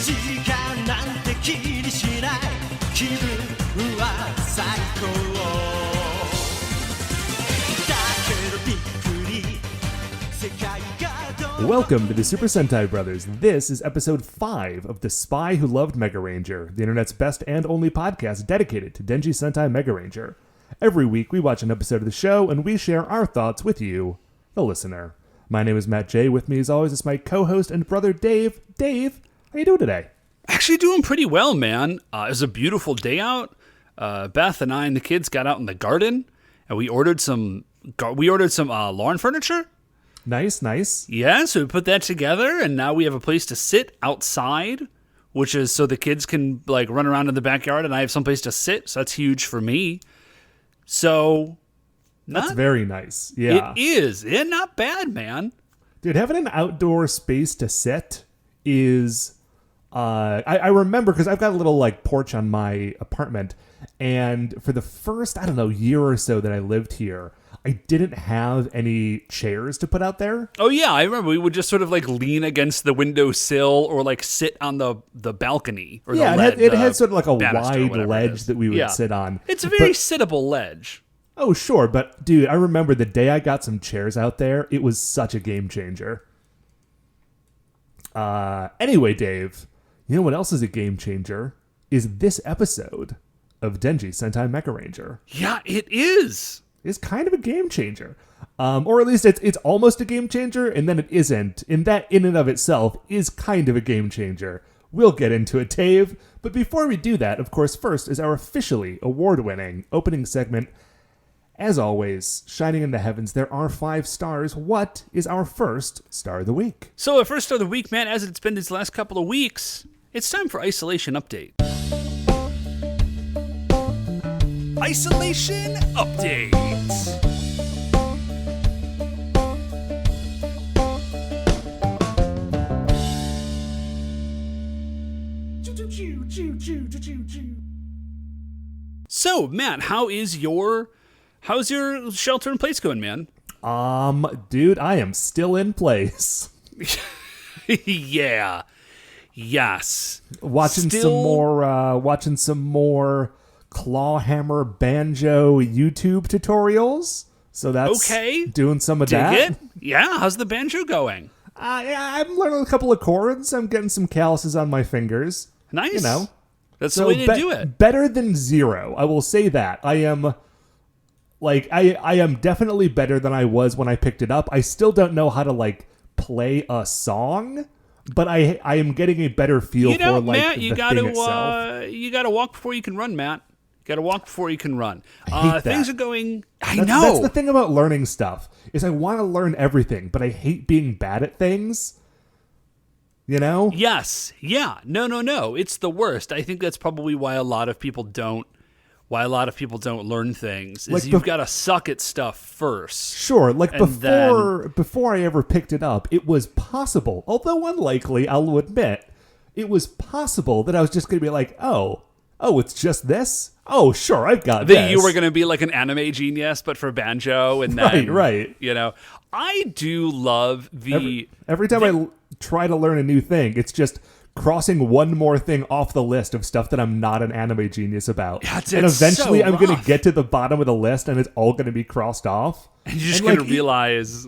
時間なんて気にしない気分は最高だけどびっくり世界がどう Welcome to the Super Sentai Brothers. This is episode 5 of The Spy Who Loved Megaranger, the internet's best and only podcast dedicated to Denji Sentai Megaranger. Every week we watch an episode of the show and we share our thoughts with you, the listener. My name is Matt J. With me as always is my co-host and brother Dave. Dave, how you doing today? Actually doing pretty well, man. It was a beautiful day out. Beth and I and the kids got out in the garden and we ordered some lawn furniture. Nice. Yeah, so we put that together, and now we have a place to sit outside, which is so the kids can like run around in the backyard, and I have some place to sit, so that's huge for me. So that's very nice. Yeah, it is. Yeah, not bad, man. Dude, having an outdoor space to sit is. I remember because I've got a little like porch on my apartment, and for the first year or so that I lived here, I didn't have any chairs to put out there. Oh yeah, I remember we would just sort of like lean against the windowsill or like sit on the balcony or yeah, the lead, it had sort of like a wide ledge ledge that we would sit on. It's a very sittable ledge. Oh sure, but dude, I remember the day I got some chairs out there, it was such a game changer. Anyway, Dave, you know what else is a game changer? Is this episode of Denji Sentai Megaranger. Yeah, it is. It's kind of a game changer. Or at least it's almost a game changer, and then it isn't. And that in and of itself is kind of a game changer. We'll get into it, Dave. But before we do that, of course, first is our officially award-winning opening segment. As always, shining in the heavens, there are 5 stars. What is our first star of the week? So our first star of the week, man, as it's been these last couple of weeks, it's time for Isolation Update. Isolation Update. So, Matt, how's your shelter in place going, man? Dude, I am still in place. Yeah. Yes. Watching some more clawhammer banjo YouTube tutorials. So that's okay. Doing some of Dig that. It? Yeah, how's the banjo going? Yeah, I'm learning a couple of chords. I'm getting some calluses on my fingers. Nice. You know. That's the way to do it. Better than zero. I will say that. I am definitely better than I was when I picked it up. I still don't know how to like play a song, but I am getting a better feel for like Matt, the thing itself. You gotta walk before you can run, Matt. You gotta walk before you can run. I hate things that. are going. That's the thing about learning stuff is I want to learn everything, but I hate being bad at things. You know? Yes. Yeah. No. It's the worst. I think that's probably why a lot of people don't learn things. Is like you've got to suck at stuff first. Sure. Like before I ever picked it up, it was possible, although unlikely, I'll admit, it was possible that I was just going to be like, oh, it's just this? Oh, sure, I've got this. You were going to be like an anime genius, but for banjo, and then right. You know, I do love every time I try to learn a new thing, it's just crossing one more thing off the list of stuff that I'm not an anime genius about. And eventually I'm going to rough. get to the bottom of the list and it's all going to be crossed off. And you're just going to realize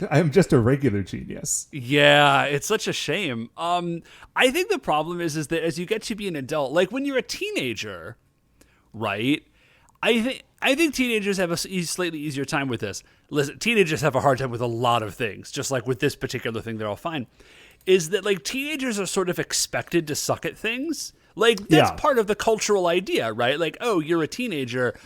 I'm just a regular genius. Yeah, it's such a shame. I think the problem is that as you get to be an adult, like when you're a teenager, right? I think teenagers have a slightly easier time with this. Listen, teenagers have a hard time with a lot of things, just like with this particular thing, they're all fine. Is that like teenagers are sort of expected to suck at things? Like that's part of the cultural idea, right? Like, oh, you're a teenager.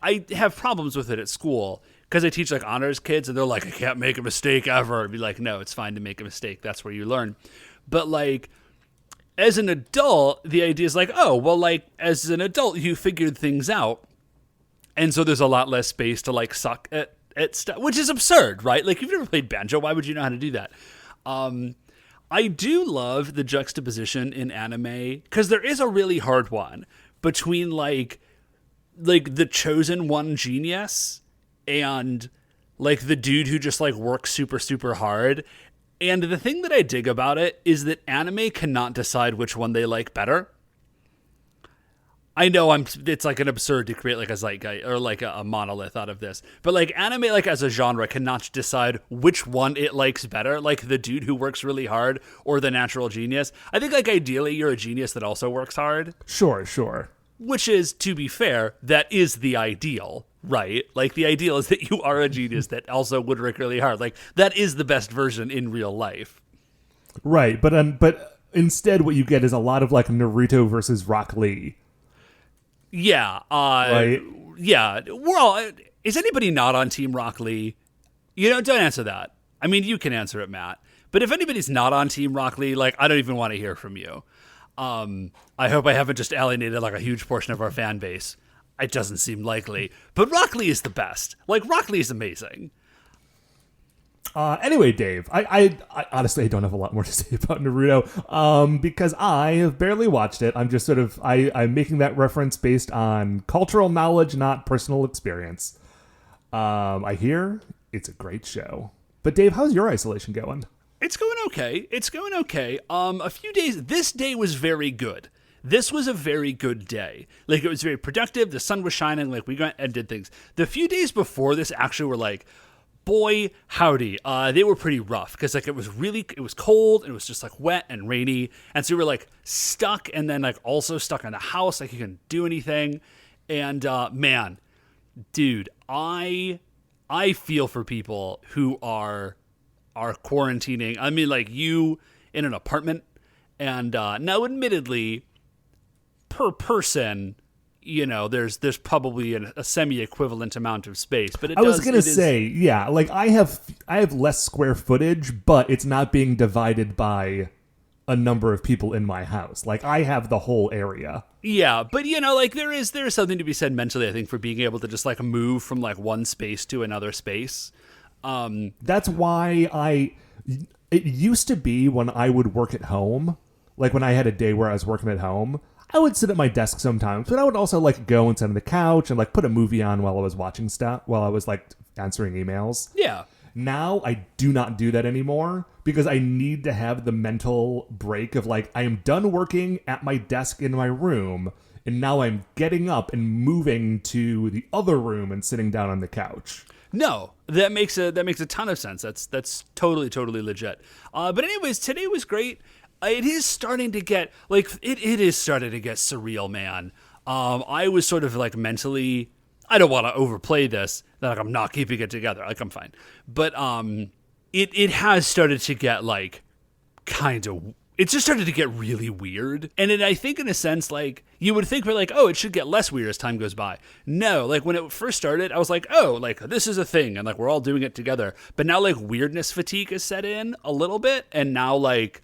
I have problems with it at school because I teach like honors kids and they're like, I can't make a mistake ever. I'd be like, no, it's fine to make a mistake. That's where you learn. But like as an adult, the idea is like, oh, well, like as an adult, you figured things out. And so there's a lot less space to like suck at stuff, which is absurd, right? Like you've never played banjo. Why would you know how to do that? I do love the juxtaposition in anime because there is a really hard one between like the chosen one genius and like the dude who just like works super, super hard. And the thing that I dig about it is that anime cannot decide which one they like better. I know it's like an absurd to create like a zeitgeist or like a monolith out of this, but like anime, like as a genre, cannot decide which one it likes better, like the dude who works really hard or the natural genius. I think like ideally you're a genius that also works hard. Sure. Which is, to be fair, that is the ideal, right? Like the ideal is that you are a genius that also would work really hard. Like that is the best version in real life. Right, but instead what you get is a lot of like Naruto versus Rock Lee. Yeah. Right? Yeah. Well, is anybody not on Team Rock Lee? Don't answer that. I mean, you can answer it, Matt. But if anybody's not on Team Rock Lee, like, I don't even want to hear from you. I hope I haven't just alienated like a huge portion of our fan base. It doesn't seem likely. But Rock Lee is the best. Like, Rock Lee is amazing. Anyway, Dave, I honestly I don't have a lot more to say about Naruto because I have barely watched it. I'm just I'm making that reference based on cultural knowledge, not personal experience. I hear it's a great show. But Dave, how's your isolation going? It's going okay. A few days. This day was very good. This was a very good day. Like, it was very productive. The sun was shining. Like, we went and did things. The few days before this actually were like, boy, howdy. They were pretty rough because like it was cold and it was just like wet and rainy. And so we were like stuck and then like also stuck in the house. Like you couldn't do anything. And man, dude, I feel for people who are quarantining. I mean, like you in an apartment and now admittedly per person, there's probably a semi-equivalent amount of space, but I was gonna say, yeah, like I have less square footage, but it's not being divided by a number of people in my house. Like I have the whole area. Yeah, but like there is something to be said mentally, I think, for being able to just like move from like one space to another space. That's why it used to be when I would work at home, like when I had a day where I was working at home, I would sit at my desk sometimes, but I would also like go and sit on the couch and like put a movie on while I was watching stuff, while I was like answering emails. Yeah. Now I do not do that anymore because I need to have the mental break of like, I am done working at my desk in my room and now I'm getting up and moving to the other room and sitting down on the couch. No, that makes a ton of sense. That's totally legit. But anyways, today was great. It is starting to get it is starting to get surreal, man. I was sort of like mentally, I don't want to overplay this, that like I'm not keeping it together. Like I'm fine. But it has started to get like it's just started to get really weird. And I think in a sense, like you would think we're like, oh, it should get less weird as time goes by. No, like when it first started, I was like, oh, like this is a thing and like we're all doing it together. But now like weirdness fatigue is set in a little bit. And now like,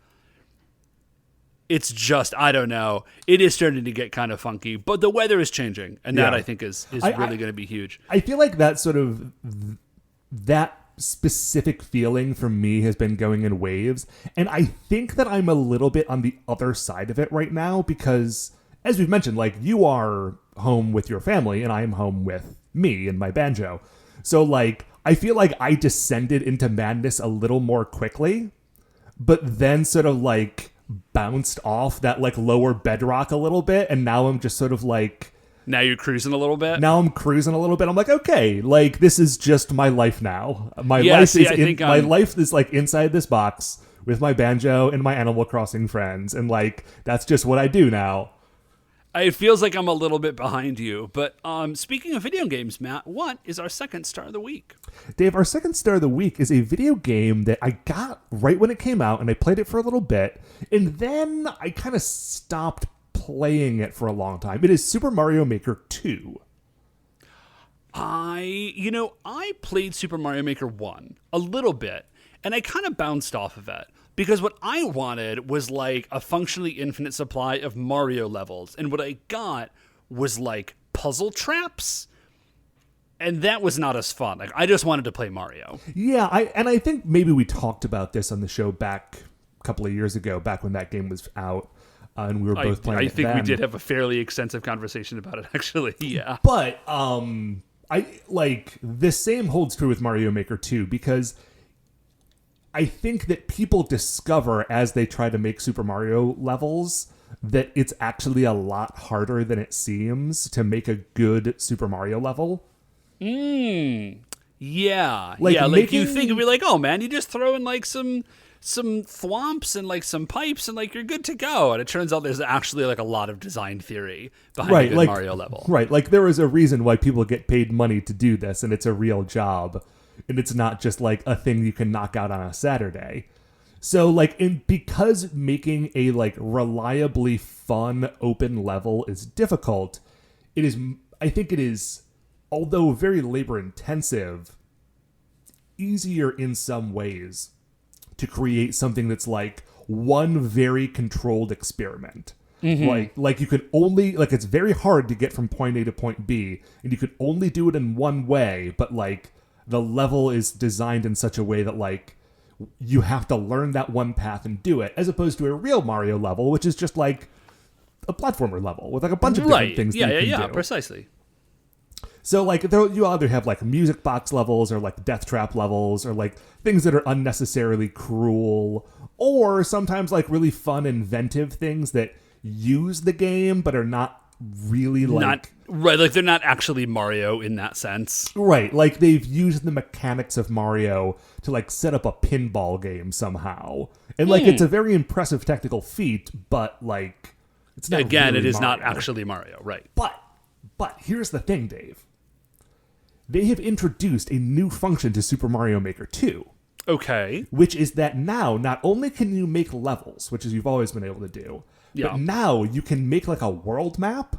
it's just, I don't know. It is starting to get kind of funky, but the weather is changing. And that I think is really going to be huge. I feel like that that specific feeling for me has been going in waves. And I think that I'm a little bit on the other side of it right now because, as we've mentioned, like you are home with your family and I am home with me and my banjo. So like, I feel like I descended into madness a little more quickly, but then sort of like bounced off that like lower bedrock a little bit. And now I'm just sort of like, now you're cruising a little bit. Now I'm cruising a little bit. I'm like, okay, like this is just my life now. My life is like inside this box with my banjo and my Animal Crossing friends, and like that's just what I do now. It feels like I'm a little bit behind you, but speaking of video games, Matt, what is our second star of the week? Dave, our second star of the week is a video game that I got right when it came out, and I played it for a little bit, and then I kind of stopped playing it for a long time. It is Super Mario Maker 2. I played Super Mario Maker 1 a little bit, and I kind of bounced off of it. Because what I wanted was like a functionally infinite supply of Mario levels. And what I got was like puzzle traps. And that was not as fun. Like I just wanted to play Mario. Yeah, I think maybe we talked about this on the show back a couple of years ago, back when that game was out. And we were both playing it. I think then. We did have a fairly extensive conversation about it, actually. Yeah. But I like the same holds true with Mario Maker 2 because I think that people discover as they try to make Super Mario levels that it's actually a lot harder than it seems to make a good Super Mario level. Yeah. Like, yeah, like making- you think, it'd be like, oh man, you just throw in like some thwomps and like some pipes and like you're good to go. And it turns out there's actually like a lot of design theory behind a good like, Mario level. Right, like there is a reason why people get paid money to do this, and it's a real job. And it's not just like a thing you can knock out on a Saturday. So like because making a like reliably fun open level is difficult, I think it is, although very labor intensive, easier in some ways to create something that's like one very controlled experiment. Like you could only, like, it's very hard to get from point A to point B, and you could only do it in one way, but like the level is designed in such a way that like you have to learn that one path and do it, as opposed to a real Mario level, which is just like a platformer level with like a bunch of different things that you can do. Precisely. So like you either have like music box levels or like death trap levels or like things that are unnecessarily cruel, or sometimes like really fun inventive things that use the game but are not really like like they're not actually Mario in that sense. Right, like they've used the mechanics of Mario to like set up a pinball game somehow. And like it's a very impressive technical feat, but like it's not Again, really it is Mario. not actually Mario, right? But here's the thing, Dave. They have introduced a new function to Super Mario Maker 2. Okay. Which is that now, not only can you make levels, which is you've always been able to do, but now you can make like a world map.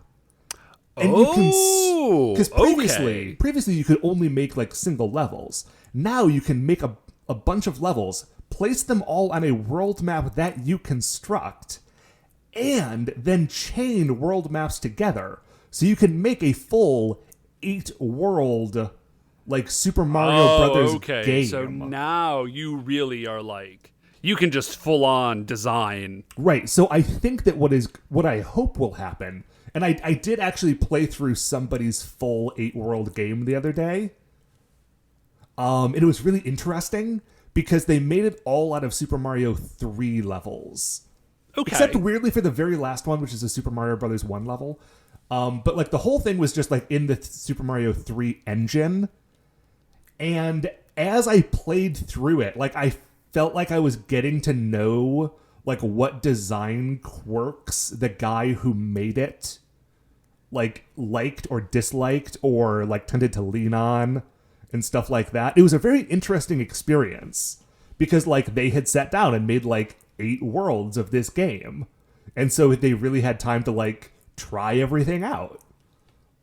And you can, because previously you could only make like single levels. Now you can make a bunch of levels, place them all on a world map that you construct, and then chain world maps together. So you can make a full 8-world like Super Mario Brothers game. So now you really are like, you can just full on design. Right. So I think that what I hope will happen, and I did actually play through somebody's full 8-world game the other day. And it was really interesting because they made it all out of Super Mario 3 levels. Okay. Except weirdly for the very last one, which is a Super Mario Brothers 1 level. But like the whole thing was just like in the Super Mario 3 engine. And as I played through it, like I felt like I was getting to know like what design quirks the guy who made it like liked or disliked or like tended to lean on and stuff like that. It was a very interesting experience because like they had sat down and made like 8 worlds of this game. And so they really had time to like try everything out.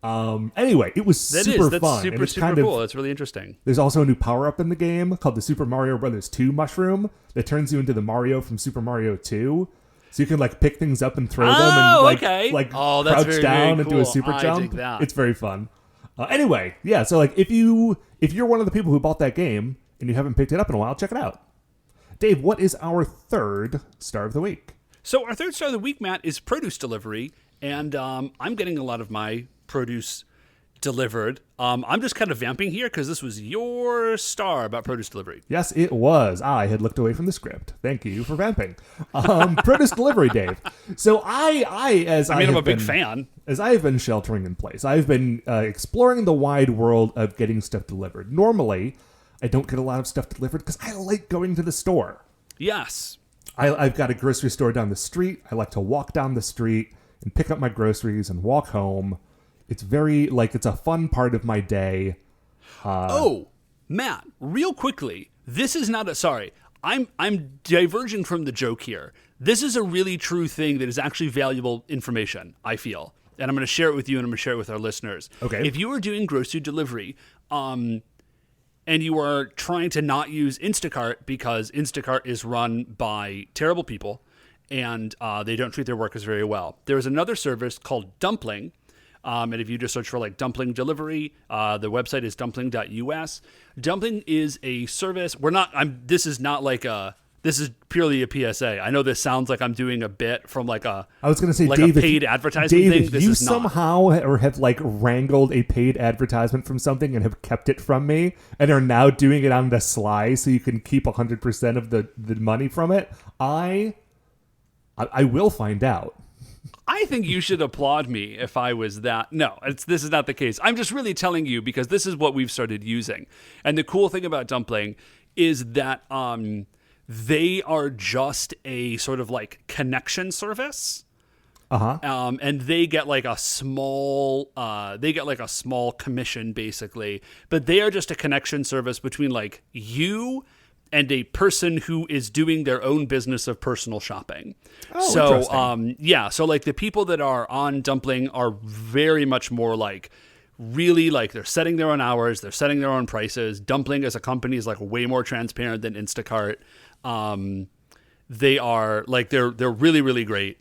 Anyway, it was That's super fun. Super Super cool. That's really interesting. There's also a new power-up in the game called the Super Mario Brothers 2 mushroom that turns you into the Mario from Super Mario 2. So you can like pick things up and throw them and like that's crouch down very and do a cool. super I jump. dig that. It's very fun. Anyway, yeah, so like if you're one of the people who bought that game and you haven't picked it up in a while, check it out. Dave, what is our third star of the week? So our third star of the week, Matt, is produce delivery. And I'm getting a lot of my produce delivered. I'm just kind of vamping here because this was your star about produce delivery. Yes, it was. I had looked away from the script. Thank you for vamping. Produce delivery, Dave. So I'm a big fan. As I have been sheltering in place, I've been exploring the wide world of getting stuff delivered. Normally, I don't get a lot of stuff delivered because I like going to the store. Yes. I've got a grocery store down the street. I like to walk down the street and pick up my groceries and walk home. It's very, like, it's a fun part of my day. Matt, real quickly, this is not sorry, I'm diverging from the joke here. This is a really true thing that is actually valuable information, I feel. And I'm going to share it with you and I'm going to share it with our listeners. Okay. If you are doing grocery delivery, and you are trying to not use Instacart because Instacart is run by terrible people, and they don't treat their workers very well. There's another service called Dumpling, and if you just search for like dumpling delivery, the website is dumpling.us. Dumpling is a service. This is not like a This is purely a PSA. I know this sounds like I'm doing a bit from like a I was going to say, like Dave, a paid advertisement Dave, thing. if This you is not. somehow or have like wrangled a paid advertisement from something and have kept it from me and are now doing it on the sly so you can keep 100% of the money from it, I will find out. I think you should applaud me if I was that. No, this is not the case. I'm just really telling you because this is what we've started using. And the cool thing about Dumpling is that they are just a sort of like connection service. And they get like a small commission basically, but they are just a connection service between like you and a person who is doing their own business of personal shopping. Oh, so, interesting. so like the people that are on Dumpling are very much more like really like they're setting their own hours, they're setting their own prices. Dumpling as a company is like way more transparent than Instacart. They are like they're really, really great.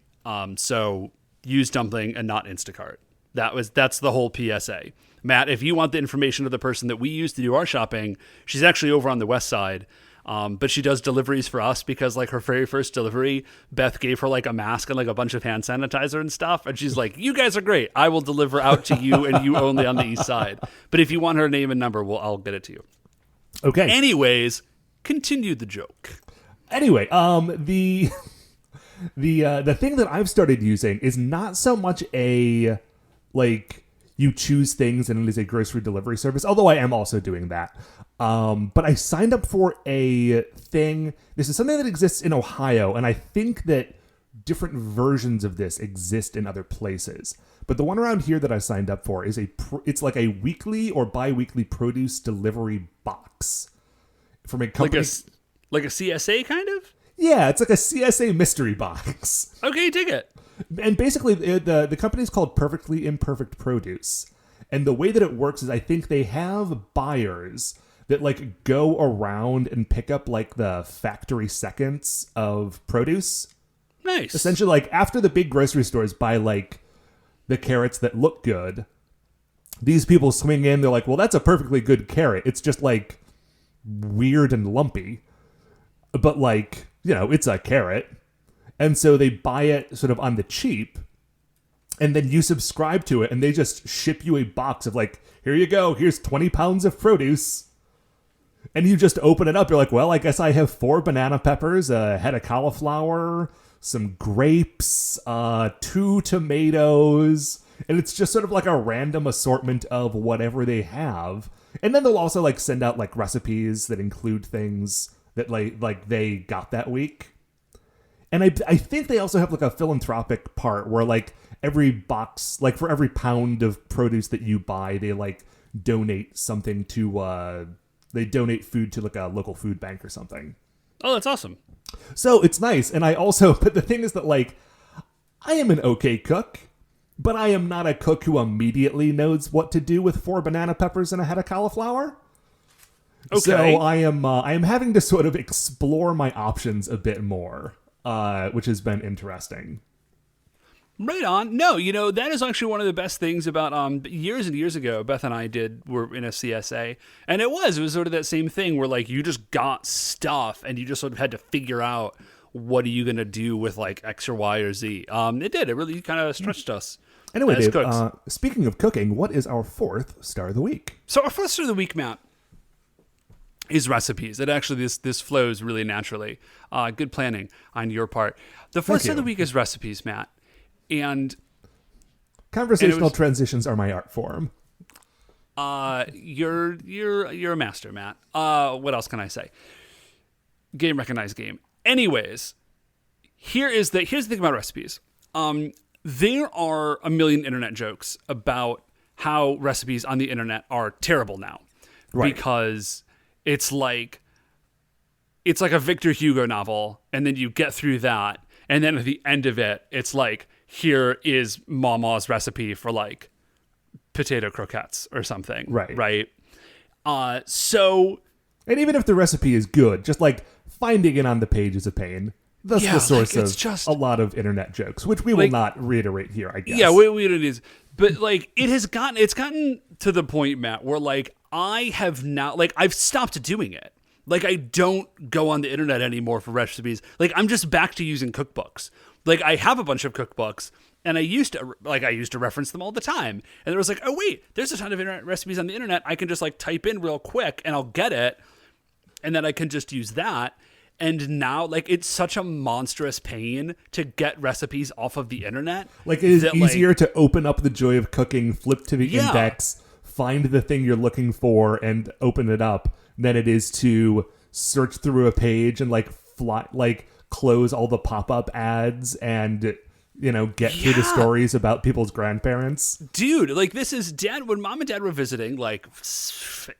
So use Dumpling and not Instacart. That's the whole PSA. Matt, if you want the information of the person that we use to do our shopping, she's actually over on the west side. But she does deliveries for us because like her very first delivery, Beth gave her like a mask and like a bunch of hand sanitizer and stuff. And she's like, you guys are great. I will deliver out to you and you only on the east side. But if you want her name and number, I'll get it to you. Okay. Anyways, continue the joke. Anyway, the thing that I've started using is not so much a like you choose things and it is a grocery delivery service, although I am also doing that. But I signed up for a thing. This is something that exists in Ohio, and I think that different versions of this exist in other places. But the one around here that I signed up for is it's like a weekly or bi-weekly produce delivery box from a company. Like a CSA kind of? Yeah, it's like a CSA mystery box. Okay, dig it. And basically, the company's called Perfectly Imperfect Produce. And the way that it works is I think they have buyers that like go around and pick up like the factory seconds of produce. Nice. Essentially, like after the big grocery stores buy like the carrots that look good, these people swing in, they're like, well, that's a perfectly good carrot. It's just like weird and lumpy. But like, you know, it's a carrot. And so they buy it sort of on the cheap. And then you subscribe to it and they just ship you a box of like, here you go, here's 20 pounds of produce. And you just open it up. You're like, well, I guess I have 4 banana peppers, a head of cauliflower, some grapes, 2 tomatoes. And it's just sort of like a random assortment of whatever they have. And then they'll also like send out like recipes that include things that like they got that week. And I think they also have like a philanthropic part where like every box, like for every pound of produce that you buy, they like donate something to, they donate food to like a local food bank or something. Oh, that's awesome. So it's nice. And I also, but the thing is that like, I am an okay cook, but I am not a cook who immediately knows what to do with 4 banana peppers and a head of cauliflower. Okay. So I am having to sort of explore my options a bit more, which has been interesting. Right on. No, you know, that is actually one of the best things about years and years ago, Beth and I were in a CSA, and it was sort of that same thing where like you just got stuff and you just sort of had to figure out what are you going to do with like X or Y or Z. It really kind of stretched us. Anyway, as Dave, cooks. Speaking of cooking, what is our 4th star of the week? So our 4th star of the week, Matt, is recipes. It actually, this flows really naturally. Good planning on your part. The 4th star of the week is recipes, Matt. And conversational transitions are my art form. You're a master, Matt. What else can I say? Game recognized game. Anyways, here's the thing about recipes. There are a million internet jokes about how recipes on the internet are terrible now, right? Because it's like a Victor Hugo novel, and then you get through that, and then at the end of it, it's like, here is Mama's recipe for like potato croquettes or something. Right. So, and even if the recipe is good, just like finding it on the page is a pain. That's the source of just a lot of internet jokes, which we will not reiterate here, I guess. Yeah, we it is. But like it's gotten to the point, Matt, where like I have now, like I've stopped doing it. Like, I don't go on the internet anymore for recipes. Like, I'm just back to using cookbooks. Like, I have a bunch of cookbooks, and I used to reference them all the time. And there was like, oh wait, there's a ton of internet recipes on the internet. I can just like type in real quick and I'll get it. And then I can just use that. And now, like, it's such a monstrous pain to get recipes off of the internet. Like, it is easier to open up the Joy of Cooking, flip to the Yeah. index, find the thing you're looking for, and open it up than it is to search through a page and, like, close all the pop-up ads and, you know, get through the stories about people's grandparents. Dude, like, this is Dad, when Mom and Dad were visiting, like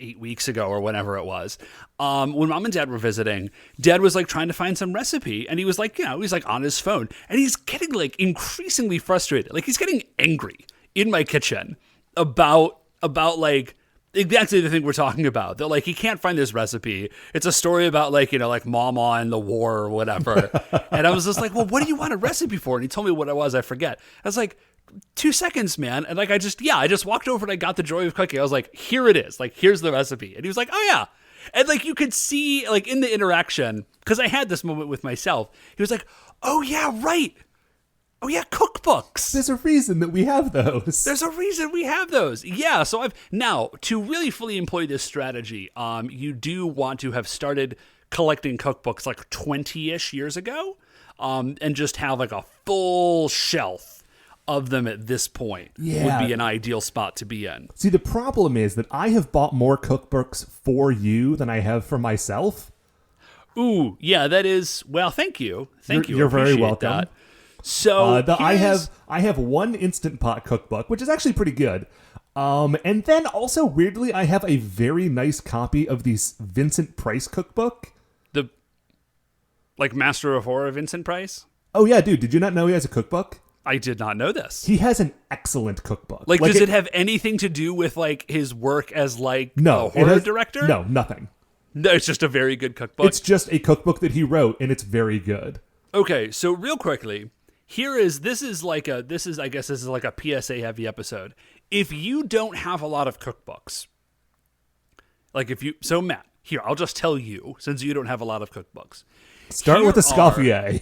8 weeks ago or whenever it was, when Mom and Dad were visiting, Dad was like trying to find some recipe, and he was like, you know, he's like on his phone, and he's getting like increasingly frustrated. Like, he's getting angry in my kitchen about like exactly the thing we're talking about. That like he can't find this recipe. It's a story about like, you know, like Mama and the war or whatever. And I was just like, well, what do you want a recipe for? And he told me what it was. I forget. I was like, 2 seconds, man. And like I just walked over and I got the Joy of Cooking. I was like, here it is. Like, here's the recipe. And he was like, oh yeah. And like you could see like in the interaction, because I had this moment with myself. He was like, oh yeah, right. Oh yeah, cookbooks. There's a reason that we have those. There's a reason we have those. Yeah, so now to really fully employ this strategy, you do want to have started collecting cookbooks like 20-ish years ago, and just have like a full shelf of them at this point would be an ideal spot to be in. See, the problem is that I have bought more cookbooks for you than I have for myself. Ooh, yeah, that is, well, thank you. Thank you. You're very welcome. That. So I have one Instant Pot cookbook, which is actually pretty good. And then also weirdly, I have a very nice copy of the Vincent Price cookbook. The like Master of Horror Vincent Price? Oh yeah, dude, did you not know he has a cookbook? I did not know this. He has an excellent cookbook. Like does it have anything to do with like his work as like a horror director? No, nothing. No, it's just a very good cookbook. It's just a cookbook that he wrote, and it's very good. Okay, so real quickly, this is like a PSA heavy episode. If you don't have a lot of cookbooks, Matt, here, I'll just tell you, since you don't have a lot of cookbooks. Start with the Scoffier.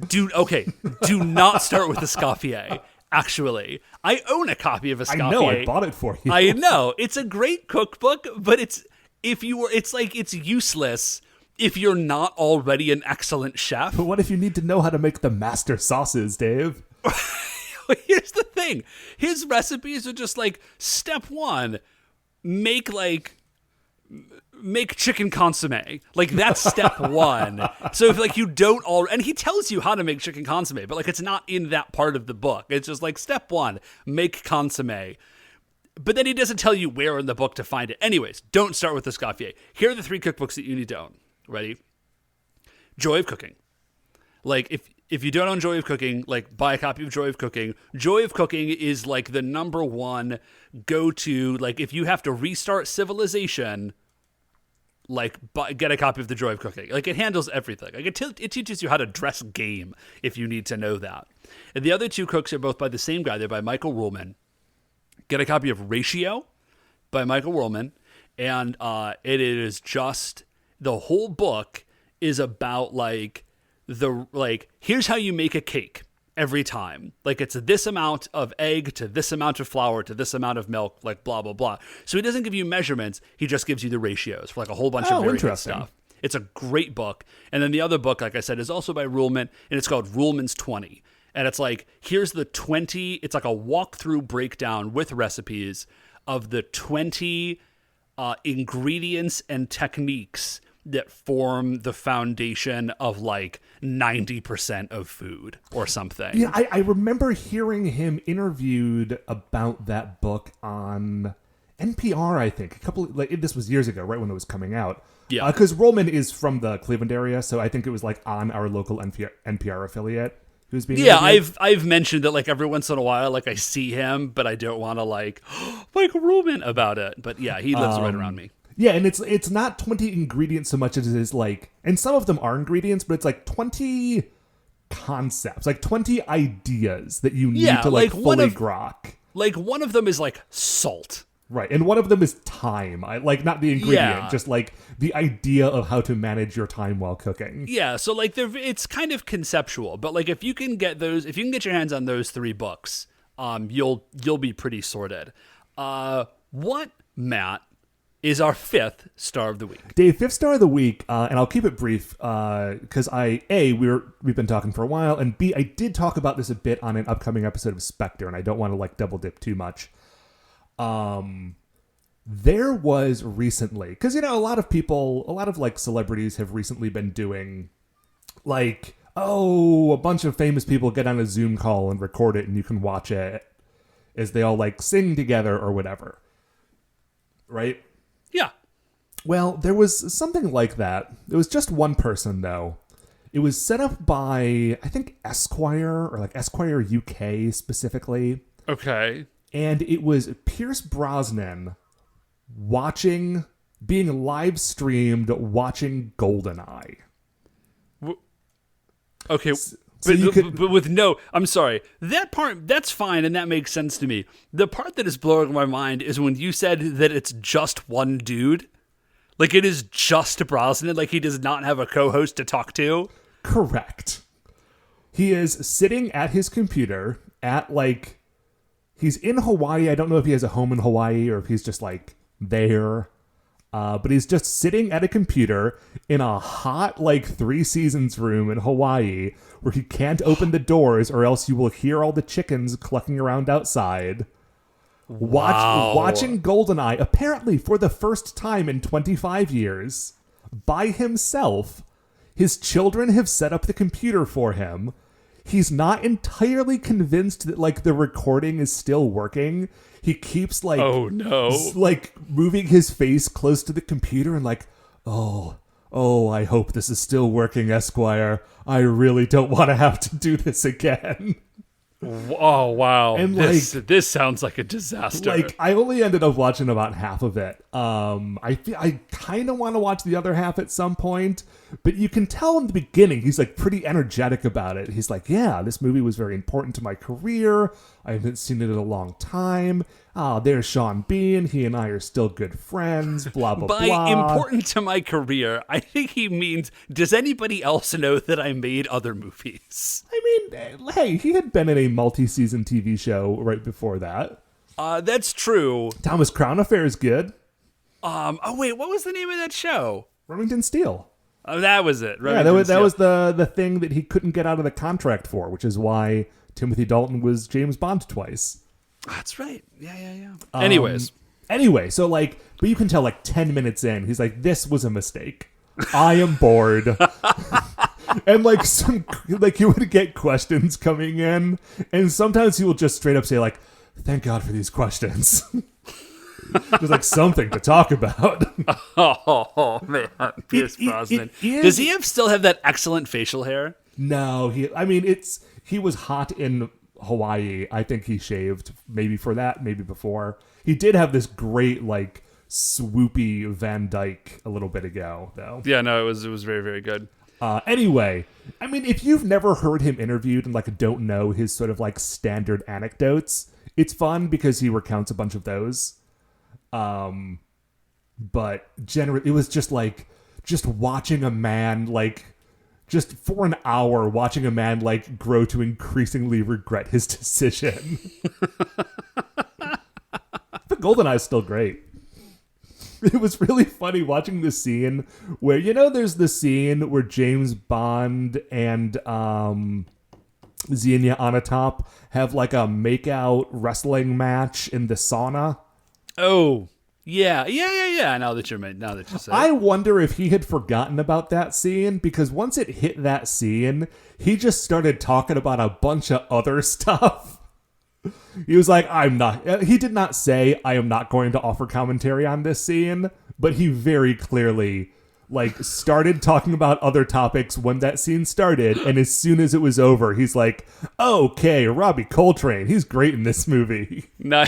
Do not start with the Scoffier. Actually, I own a copy of a Scoffier. I know, I bought it for you. I know. It's a great cookbook, but it's useless if you're not already an excellent chef. But what if you need to know how to make the master sauces, Dave? Here's the thing. His recipes are just like, step 1, make chicken consomme. Like, that's step 1. So if like you don't and he tells you how to make chicken consomme, but like it's not in that part of the book. It's just like step 1, make consomme. But then he doesn't tell you where in the book to find it. Anyways, don't start with the Scoffier. Here are the 3 cookbooks that you need to own. Ready? Joy of Cooking. Like, if you don't own Joy of Cooking, like, buy a copy of Joy of Cooking. Joy of Cooking is, like, the number 1 go-to. Like, if you have to restart civilization, like, get a copy of the Joy of Cooking. Like, it handles everything. Like, it teaches you how to dress game, if you need to know that. And the other 2 cooks are both by the same guy. They're by Michael Ruhlman. Get a copy of Ratio by Michael Ruhlman. And it is just... the whole book is about here's how you make a cake every time. Like, it's this amount of egg to this amount of flour to this amount of milk, like blah, blah, blah. So he doesn't give you measurements. He just gives you the ratios for like a whole bunch of very good stuff. It's a great book. And then the other book, like I said, is also by Ruhlman, and it's called Ruhlman's 20. And it's like, here's the 20, it's like a walkthrough breakdown with recipes of the 20 ingredients and techniques that form the foundation of like 90% of food or something. Yeah, I remember hearing him interviewed about that book on NPR, I think. This was years ago, right when it was coming out. Yeah. Because Ruhlman is from the Cleveland area, so I think it was like on our local NPR affiliate who's being interviewed. I've mentioned that like every once in a while, like I see him, but I don't want to like Michael Ruhlman about it. But yeah, he lives right around me. Yeah, and it's not 20 ingredients so much as it is like, and some of them are ingredients, but it's like 20 concepts, like 20 ideas that you need to like fully grok. Like one of them is like salt, Right, and one of them is time. Like, not the ingredient, Yeah. just like the idea of how to manage your time while cooking. Yeah, so like it's kind of conceptual, but like if you can get your hands on those 3 books, you'll be pretty sorted. What, Matt, is our 5th star of the week? Dave, 5th star of the week, and I'll keep it brief because we've been talking for a while, and B, I did talk about this a bit on an upcoming episode of Spectre, and I don't want to like double dip too much. There was recently, because, a lot of like celebrities have recently been doing like, a bunch of famous people get on a Zoom call and record it and you can watch it as they all like sing together or whatever. Right? Yeah. Well, there was something like that. It was just one person though. It was set up by, I think, Esquire or like Esquire UK specifically. Okay. And it was Pierce Brosnan being live streamed watching GoldenEye. Okay, So but with no, I'm sorry. That part, that's fine, and that makes sense to me. The part that is blowing my mind is when you said that it's just one dude. Like, it is just Brosnan. Like, he does not have a co-host to talk to. Correct. He is sitting at his computer at, like, he's in Hawaii. I don't know if he has a home in Hawaii or if he's just, like, there. But he's just sitting at a computer in a hot, like, 3 Seasons room in Hawaii where he can't open the doors or else you will hear all the chickens clucking around outside. Wow. Watching GoldenEye, apparently for the first time in 25 years, by himself. His children have set up the computer for him. He's not entirely convinced that, like, the recording is still working. He keeps, like, Oh, no. Like, moving his face close to the computer and, like, oh, I hope this is still working, Esquire. I really don't want to have to do this again. Oh, wow. And, this sounds like a disaster. Like, I only ended up watching about half of it. I kind of want to watch the other half at some point, but you can tell in the beginning he's like pretty energetic about it. He's like, yeah, this movie was very important to my career. I haven't seen it in a long time. There's Sean Bean. He and I are still good friends. Blah, blah, By blah. important to my career, I think he means, does anybody else know that I made other movies? I mean, hey, he had been in a multi-season TV show right before that. That's true. Thomas Crown Affair is good. Oh, wait, what was the name of that show? Remington Steele. Oh, that was it. Yeah, that was the thing that he couldn't get out of the contract for, which is why Timothy Dalton was James Bond twice. That's right. Yeah. Anyway, so like, but you can tell like 10 minutes in, he's like, this was a mistake. I am bored. And like you would get questions coming in, and sometimes he will just straight up say like, thank God for these questions. There's like something to talk about. Oh man, Pierce Brosnan. Does he still have that excellent facial hair? No, he was hot in Hawaii. I think he shaved maybe for that, maybe before. He did have this great like swoopy Van Dyke a little bit ago, though. Yeah, no, it was very, very good. Anyway, I mean, if you've never heard him interviewed and like don't know his sort of like standard anecdotes, it's fun because he recounts a bunch of those. But generally, it was just watching a man like. Just for an hour, watching a man like grow to increasingly regret his decision. But GoldenEye is still great. It was really funny watching the scene where, there's the scene where James Bond and Xenia Onatopp have like a makeout wrestling match in the sauna. Oh, yeah. Now that you say it. I wonder if he had forgotten about that scene, because once it hit that scene, he just started talking about a bunch of other stuff. He was like, he did not say, I am not going to offer commentary on this scene, but he very clearly like started talking about other topics when that scene started, and as soon as it was over, he's like, okay, Robbie Coltrane, he's great in this movie. No.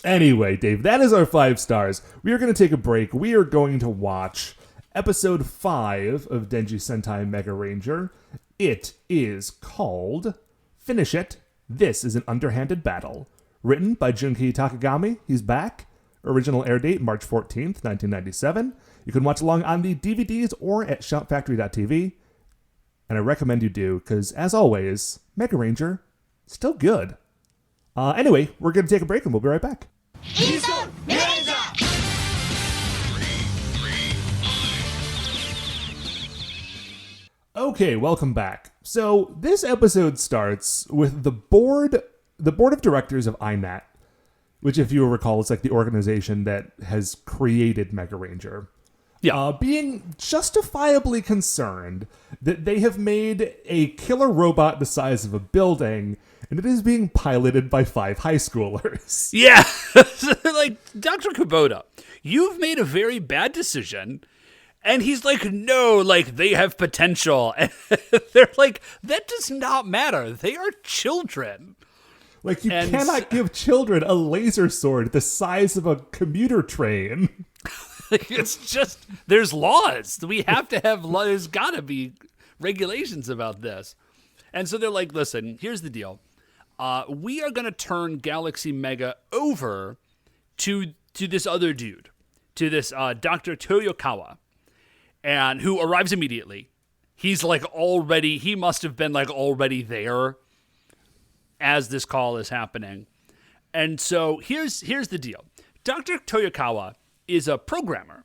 Anyway, Dave, that is our 5 stars. We are going to take a break. We are going to watch episode 5 of Denji Sentai Megaranger. It is called Finish It This is an Underhanded battle. Written by Junki Takagami. He's back. Original air date March 14th, 1997. You can watch along on the DVDs or at shoutfactory.tv. And I recommend you do, because as always, Megaranger, still good. Anyway, we're going to take a break and we'll be right back. Okay, welcome back. So this episode starts with the board of directors of INAT, which, if you recall, is like the organization that has created Megaranger. Yeah. Being justifiably concerned that they have made a killer robot the size of a building, and it is being piloted by 5 high schoolers. Yeah. Like, Dr. Kubota, you've made a very bad decision. And he's like, no, like, they have potential. And they're like, that does not matter. They are children. Like, you cannot give children a laser sword the size of a commuter train. It's just, there's laws. We have to have laws. There's got to be regulations about this. And so they're like, listen, here's the deal. We are going to turn Galaxy Mega over to this other dude, to this Dr. Toyokawa, and who arrives immediately. He's like he must have been like already there as this call is happening. And so here's the deal. Dr. Toyokawa is a programmer.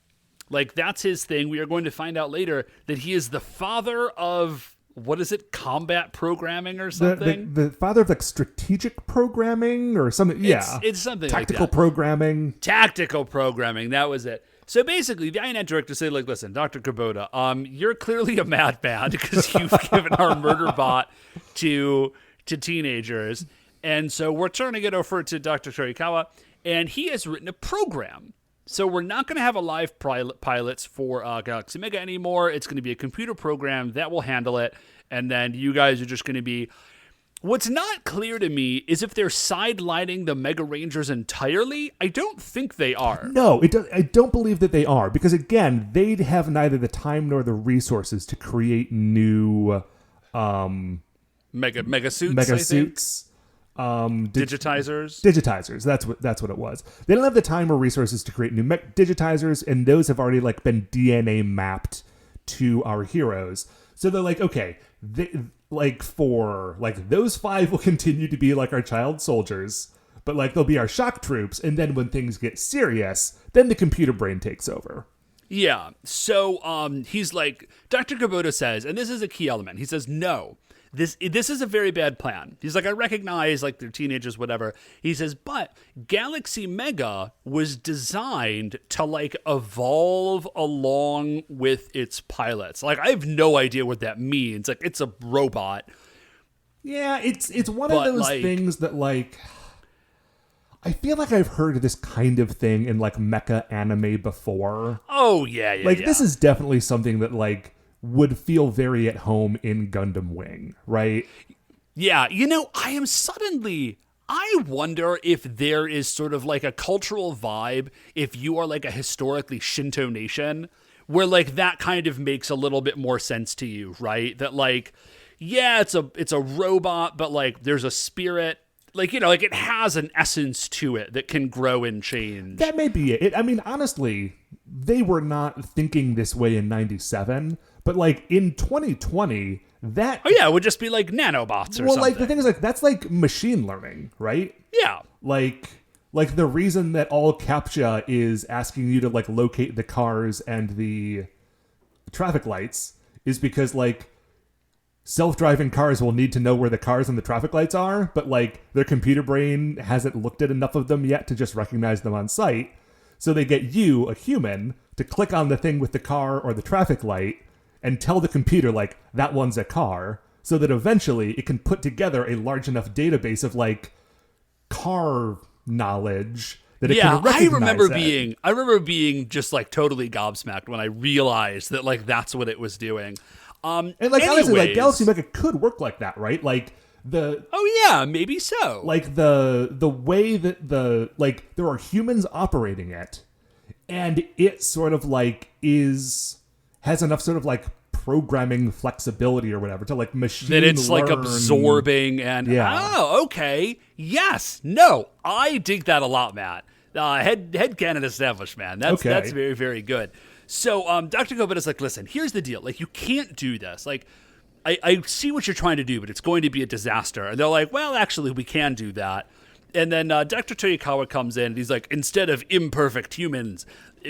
Like, that's his thing. We are going to find out later that he is the father of, what is it, combat programming or something? The father of, like, strategic programming or something. Yeah. It's something Tactical like that. programming. Tactical programming. That was it. So basically, the INET director said, like, listen, Dr. Kubota, you're clearly a madman because you've given our murder bot to teenagers. And so we're turning it over to Dr. Torikawa, and he has written a program. So we're not going to have a live pilots for Galaxy Mega anymore. It's going to be a computer program that will handle it. And then you guys are just going to be... What's not clear to me is if they're sidelining the Mega Rangers entirely. I don't think they are. No, I don't believe that they are. Because, again, they'd have neither the time nor the resources to create new... Mega suits. Mega suits. Digitizers. That's what it was. They don't have the time or resources to create new digitizers, and those have already like been DNA mapped to our heroes. So they're like, okay, those 5 will continue to be like our child soldiers, but like they'll be our shock troops, and then when things get serious, then the computer brain takes over. Yeah. So he's like, Dr. Kubota says, and this is a key element. He says, no. This is a very bad plan. He's like, I recognize, like, they're teenagers, whatever. He says, but Galaxy Mega was designed to, like, evolve along with its pilots. Like, I have no idea what that means. Like, it's a robot. Yeah, it's one of those things that, like, I feel like I've heard this kind of thing in, like, mecha anime before. Oh, yeah. This is definitely something that, like, would feel very at home in Gundam Wing, right? Yeah, I wonder if there is sort of like a cultural vibe if you are like a historically Shinto nation where like that kind of makes a little bit more sense to you, right? That like, yeah, it's a robot, but like there's a spirit, like, like it has an essence to it that can grow and change. That may be it. I mean, honestly, they were not thinking this way in 97. But, like, in 2020, that... Oh, yeah, it would just be, like, nanobots or something. Well, like, the thing is, like, that's, like, machine learning, right? Yeah. Like the reason that all CAPTCHA is asking you to, like, locate the cars and the traffic lights is because, like, self-driving cars will need to know where the cars and the traffic lights are, but, like, their computer brain hasn't looked at enough of them yet to just recognize them on sight. So they get you, a human, to click on the thing with the car or the traffic light and tell the computer, like, that one's a car, so that eventually it can put together a large enough database of, like, car knowledge that it can recognize. I remember being just, like, totally gobsmacked when I realized that, like, that's what it was doing. And, like, honestly, like, Galaxy Mega could work like that, right? Like, Oh, yeah, maybe so. Like, the way that there are humans operating it, and it sort of, like, has enough sort of, like, programming flexibility or whatever to like machine that it's learn. like absorbing and oh, okay, yes, no, I dig that a lot, Matt. Headcanon established, man. That's very, very good. So Dr. Koboda's like, listen, here's the deal. Like, you can't do this. Like, I see what you're trying to do, but it's going to be a disaster. And they're like, well, actually, we can do that. And then Dr. Toyokawa comes in, and he's like, instead of imperfect humans,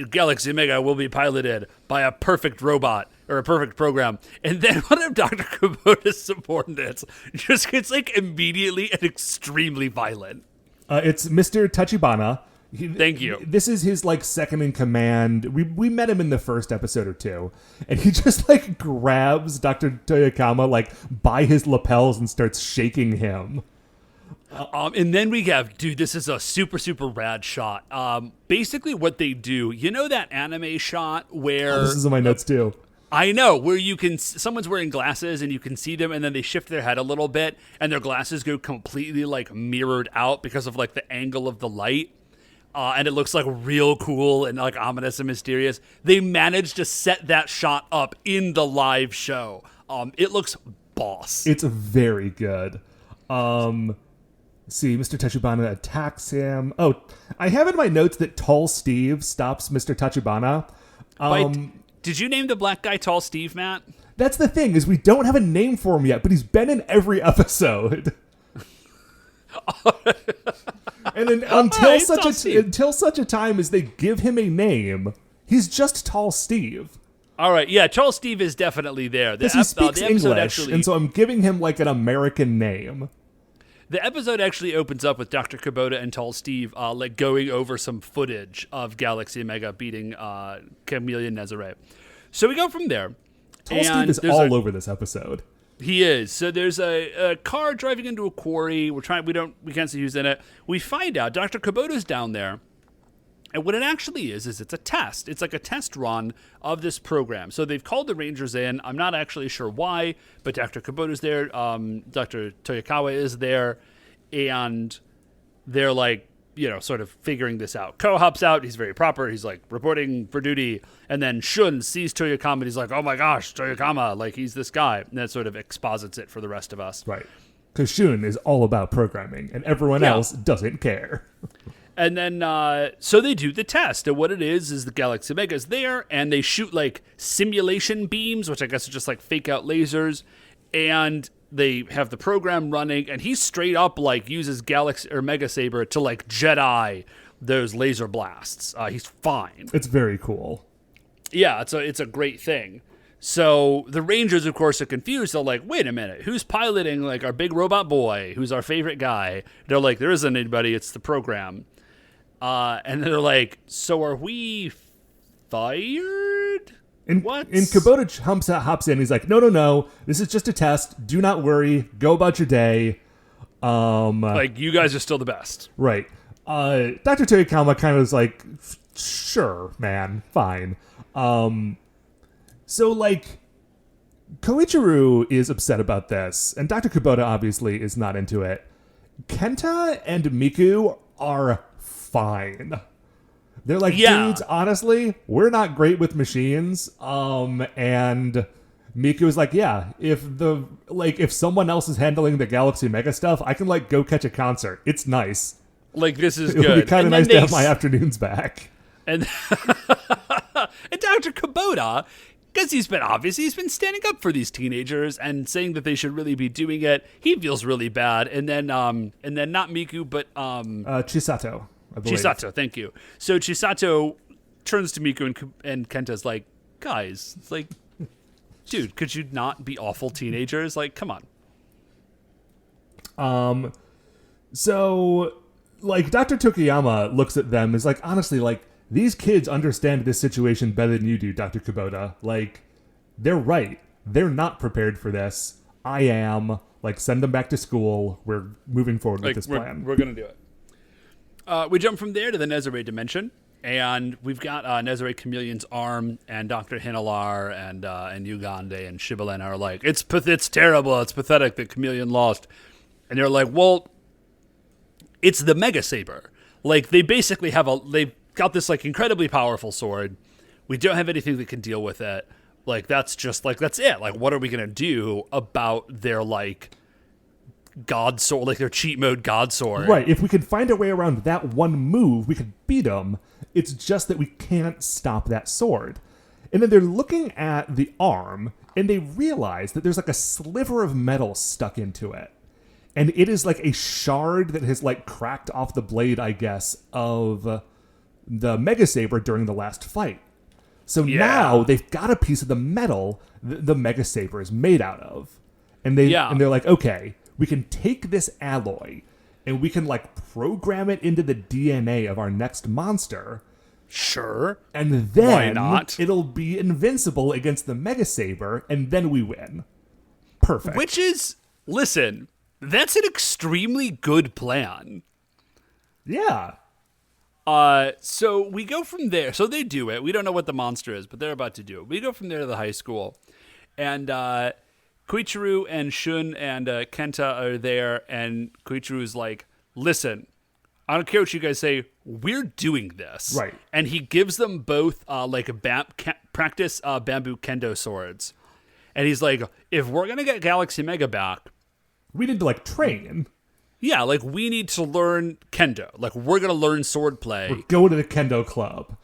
Galaxy Mega will be piloted by a perfect robot or a perfect program. And then one of Dr. Kubota's subordinates just gets like immediately and extremely violent. It's Mr. Tachibana. Thank you. This is his like second in command. We met him in the first episode or two, and he just like grabs Dr. Toyokawa like by his lapels and starts shaking him. And then we have, dude, this is a super, super rad shot. Basically what they do, you know that anime shot where... this is in my notes too. I know, where you can, someone's wearing glasses and you can see them and then they shift their head a little bit and their glasses go completely like mirrored out because of like the angle of the light. And it looks like real cool and like ominous and mysterious. They managed to set that shot up in the live show. It looks boss. It's very good. See, Mr. Tachibana attacks him. Oh, I have in my notes that Tall Steve stops Mr. Tachibana. Did you name the black guy Tall Steve, Matt? That's the thing, is we don't have a name for him yet, but he's been in every episode. And then until such a time as they give him a name, he's just Tall Steve. All right, yeah, Tall Steve is definitely there. Because he speaks English, and so I'm giving him like an American name. The episode actually opens up with Dr. Kubota and Tall Steve like going over some footage of Galaxy Mega beating Chameleon Nezare. So we go from there. Tall Steve is all over this episode. He is. So there's a car driving into a quarry. We can't see who's in it. We find out Dr. Kubota's down there. And what it actually is it's a test. It's like a test run of this program. So they've called the Rangers in. I'm not actually sure why, but Dr. Kubota's there. Dr. Toyokawa is there. And they're like, sort of figuring this out. Ko hops out. He's very proper. He's like reporting for duty. And then Shun sees Toyokama and he's like, oh my gosh, Toyokama, like he's this guy. And that sort of exposits it for the rest of us. Right. Because Shun is all about programming and everyone else doesn't care. And then, so they do the test. And what it is the Galaxy Mega is there, and they shoot, like, simulation beams, which I guess are just, like, fake-out lasers. And they have the program running, and he straight up, like, uses Galaxy or Mega Saber to, like, Jedi those laser blasts. He's fine. It's very cool. Yeah, it's a great thing. So the Rangers, of course, are confused. They're like, wait a minute, who's piloting, like, our big robot boy, who's our favorite guy? They're like, there isn't anybody, it's the program. And they're like, so are we fired? What? And Kubota hops in. He's like, no. This is just a test. Do not worry. Go about your day. Like, you guys are still the best. Right. Dr. Toyokawa kind of is like, sure, man. Fine. So, like, Koichiro is upset about this. And Dr. Kubota obviously is not into it. Kenta and Miku are fine. They're like, dudes, honestly, we're not great with machines. And Miku is like, yeah, if someone else is handling the Galaxy Mega stuff, I can like go catch a concert. It's nice. Like, this is good. It would be kind of nice to have my afternoons back. And and Dr. Kubota, because he's been standing up for these teenagers and saying that they should really be doing it. He feels really bad. And then not Miku, but Chisato. Chisato, thank you. So Chisato turns to Miku and Kenta's like, guys, it's like, dude, could you not be awful teenagers? Like, come on. So, like, Dr. Tokiyama looks at them and is like, honestly, like, these kids understand this situation better than you do, Dr. Kubota. Like, they're right. They're not prepared for this. I am. Like, send them back to school. We're moving forward with this plan. We're going to do it. We jump from there to the Nezare dimension, and we've got Nezare Chameleon's arm, and Dr. Hinalar and Ugande and Shibbolena are like, it's terrible, it's pathetic that Chameleon lost. And they're like, well, it's the Mega Saber. Like, they basically they've got this, like, incredibly powerful sword. We don't have anything that can deal with it, Like, that's just, like, that's it. Like, what are we going to do about their, like, god sword, like their cheat mode god sword? Right. If we could find a way around that one move, we could beat them. It's just that we can't stop that sword. And then they're looking at the arm, and they realize that there's like a sliver of metal stuck into it. And it is like a shard that has like cracked off the blade, I guess, of the Mega Saber during the last fight. So now they've got a piece of the metal the Mega Saber is made out of. And they're like, okay, we can take this alloy and we can like program it into the DNA of our next monster. Sure. And then why not? It'll be invincible against the Mega Saber, and then we win. Perfect. Which is, listen, that's an extremely good plan. Yeah. So we go from there. So they do it. We don't know what the monster is, but they're about to do it. We go from there to the high school. And Koichiro and Shun and Kenta are there. And Koichiru's like, listen, I don't care what you guys say. We're doing this. Right. And he gives them both practice bamboo kendo swords. And he's like, if we're going to get Galaxy Mega back, we need to like train. Yeah, like, we need to learn kendo. Like, we're going to learn swordplay. Go to the kendo club.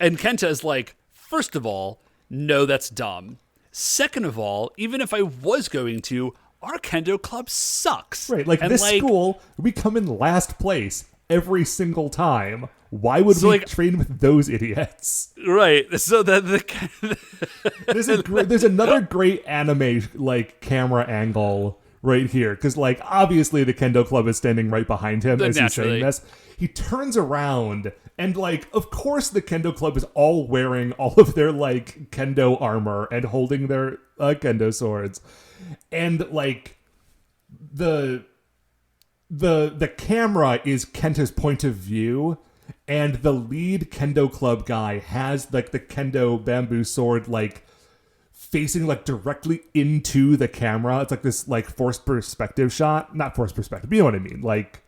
And Kenta is like, first of all, no, that's dumb. Second of all, even if I was going to, our kendo club sucks. Right, like, and this school, we come in last place every single time. Why would we train with those idiots? Right, so that there's another great anime, like, camera angle right here, because like obviously the kendo club is standing right behind him as he's saying this. He turns around and like, of course the kendo club is all wearing all of their like kendo armor and holding their kendo swords, and like the camera is Kenta's point of view, and the lead kendo club guy has like the kendo bamboo sword like facing like directly into the camera. It's like this like forced perspective shot. Not forced perspective, but you know what I mean. Like,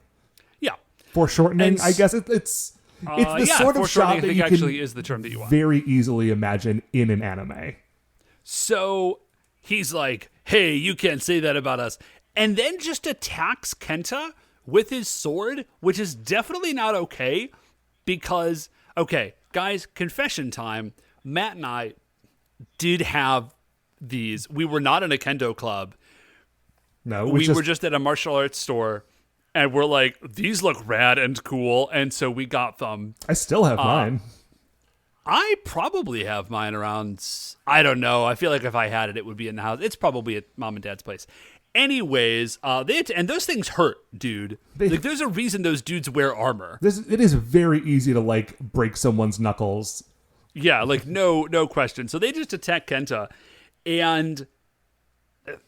yeah, foreshortening. I guess it's the sort of shot that you can actually is the term that you want. Very easily imagine in an anime. So he's like, "Hey, you can't say that about us," and then just attacks Kenta with his sword, which is definitely not okay. Because, okay, guys, confession time. Matt and I did have these. We were not in a kendo club. No, we were just at a martial arts store, and we're like, these look rad and cool, and so we got them. I still have mine. I probably have mine around. I don't know. I feel like if I had it, it would be in the house. It's probably at mom and dad's place. Anyways, and those things hurt, dude. Like, there's a reason those dudes wear armor. It is very easy to like break someone's knuckles. Yeah, like no question. So they just attack Kenta, and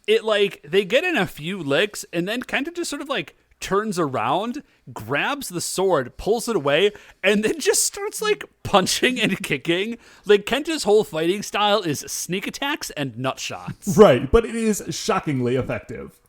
it like they get in a few licks, and then Kenta just sort of like turns around, grabs the sword, pulls it away, and then just starts like punching and kicking. Like, Kenta's whole fighting style is sneak attacks and nut shots. Right, but it is shockingly effective.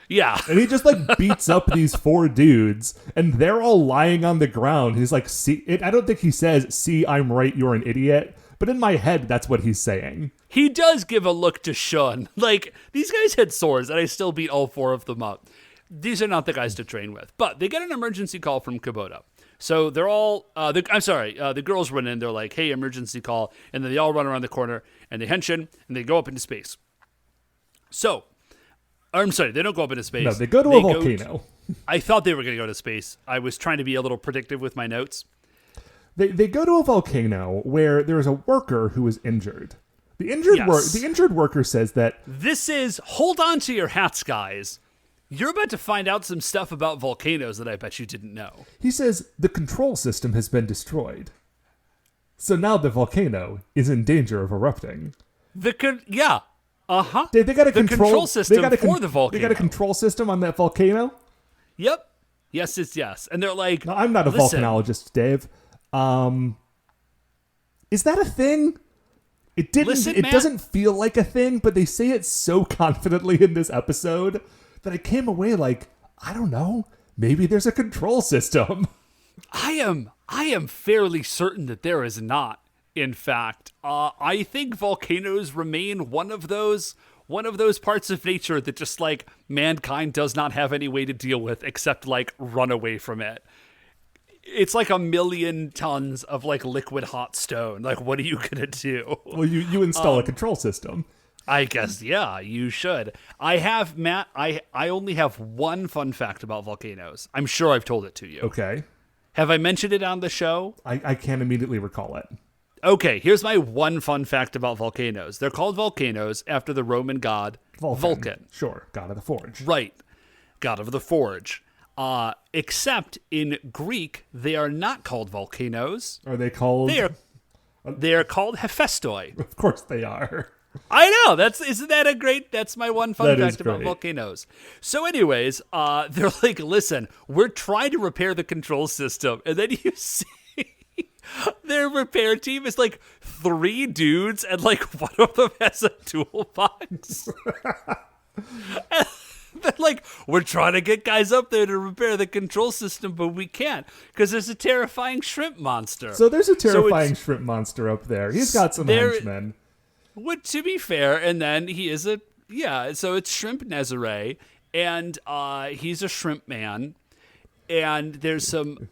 Yeah. And he just like beats up these four dudes, and they're all lying on the ground. He's like, "See," I don't think he says, "See, I'm right, you're an idiot." But in my head, that's what he's saying. He does give a look to Shun. Like, these guys had swords, and I still beat all four of them up. These are not the guys to train with. But they get an emergency call from Kubota. So they're all, the girls run in. They're like, "Hey, emergency call." And then they all run around the corner, and they henshin, and they go up into space. So, I'm sorry, they don't go up into space. No, they go to a volcano. I thought they were going to go to space. I was trying to be a little predictive with my notes. They go to a volcano where there is a worker who is injured. The injured worker says that this is, hold on to your hats, guys. You're about to find out some stuff about volcanoes that I bet you didn't know. He says the control system has been destroyed. So now the volcano is in danger of erupting. Yeah. Uh-huh. They got a control system for the volcano. They got a control system on that volcano? Yep. Yes, it's yes. And they're like, no, I'm not a volcanologist, Dave. Is that a thing? It doesn't feel like a thing, but they say it so confidently in this episode that I came away like, I don't know, maybe there's a control system. I am fairly certain that there is not in fact. I think volcanoes remain one of those parts of nature that just like mankind does not have any way to deal with except like run away from it. It's like 1 million tons of like liquid hot stone. Like, what are you gonna do? Well, you install a control system. I guess, yeah, you should. Matt, I only have one fun fact about volcanoes. I'm sure I've told it to you. Okay. Have I mentioned it on the show? I can't immediately recall it. Okay, here's my one fun fact about volcanoes. They're called volcanoes after the Roman god Vulcan. Sure, god of the forge. Right, god of the forge. Except in Greek, they are not called volcanoes. Are they called? They are called Hephaestoi. Of course they are. I know. Isn't that a great? That's my one fun That fact is about great. volcanoes. So, anyways, they're like, listen, we're trying to repair the control system, and then you see their repair team is like 3 dudes, and like one of them has a toolbox. And they're like, we're trying to get guys up there to repair the control system, but we can't because there's a terrifying shrimp monster. So there's a terrifying shrimp monster up there. He's got some henchmen. Would to be fair, and then he is so it's Shrimp Nezare, and he's a shrimp man, and there's some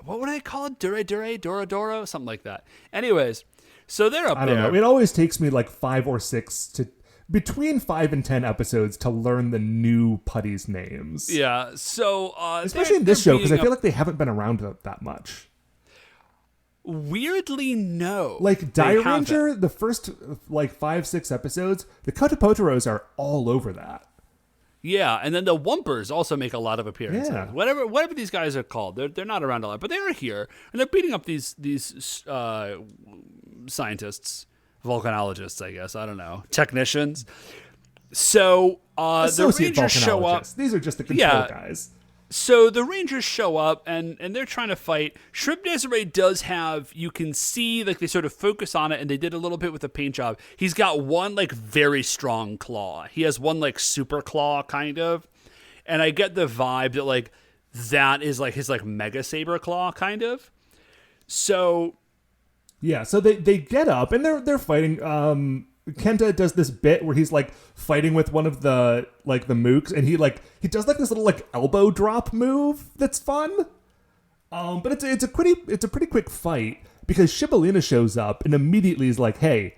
what would I call it? Dora, something like that. Anyways, so they're up there. I don't know. It always takes me like 5 or 6 to between 5 and 10 episodes to learn the new putties' names. Yeah, so especially in this show because I feel like they haven't been around that much. Weirdly, no. Like Ranger, the first like 5-6 episodes, the Kotopotaros are all over that. Yeah, and then the Wumpers also make a lot of appearances. Yeah. Whatever these guys are called, they're not around a lot, but they are here, and they're beating up these scientists, volcanologists, I guess. I don't know, technicians. So the Rangers show up. These are just the control guys. So the Rangers show up, and they're trying to fight. Shrimp Desiree does have, you can see, like, they sort of focus on it, and they did a little bit with the paint job. He's got one, like, very strong claw. He has one, like, super claw, kind of. And I get the vibe that, like, that is, like, his, like, mega saber claw, kind of. So... Yeah, so they get up, and they're fighting. Kenta does this bit where he's like fighting with one of the like the mooks, and he does like this little like elbow drop move that's fun. But it's a pretty quick fight because Shibolena shows up and immediately is like, "Hey,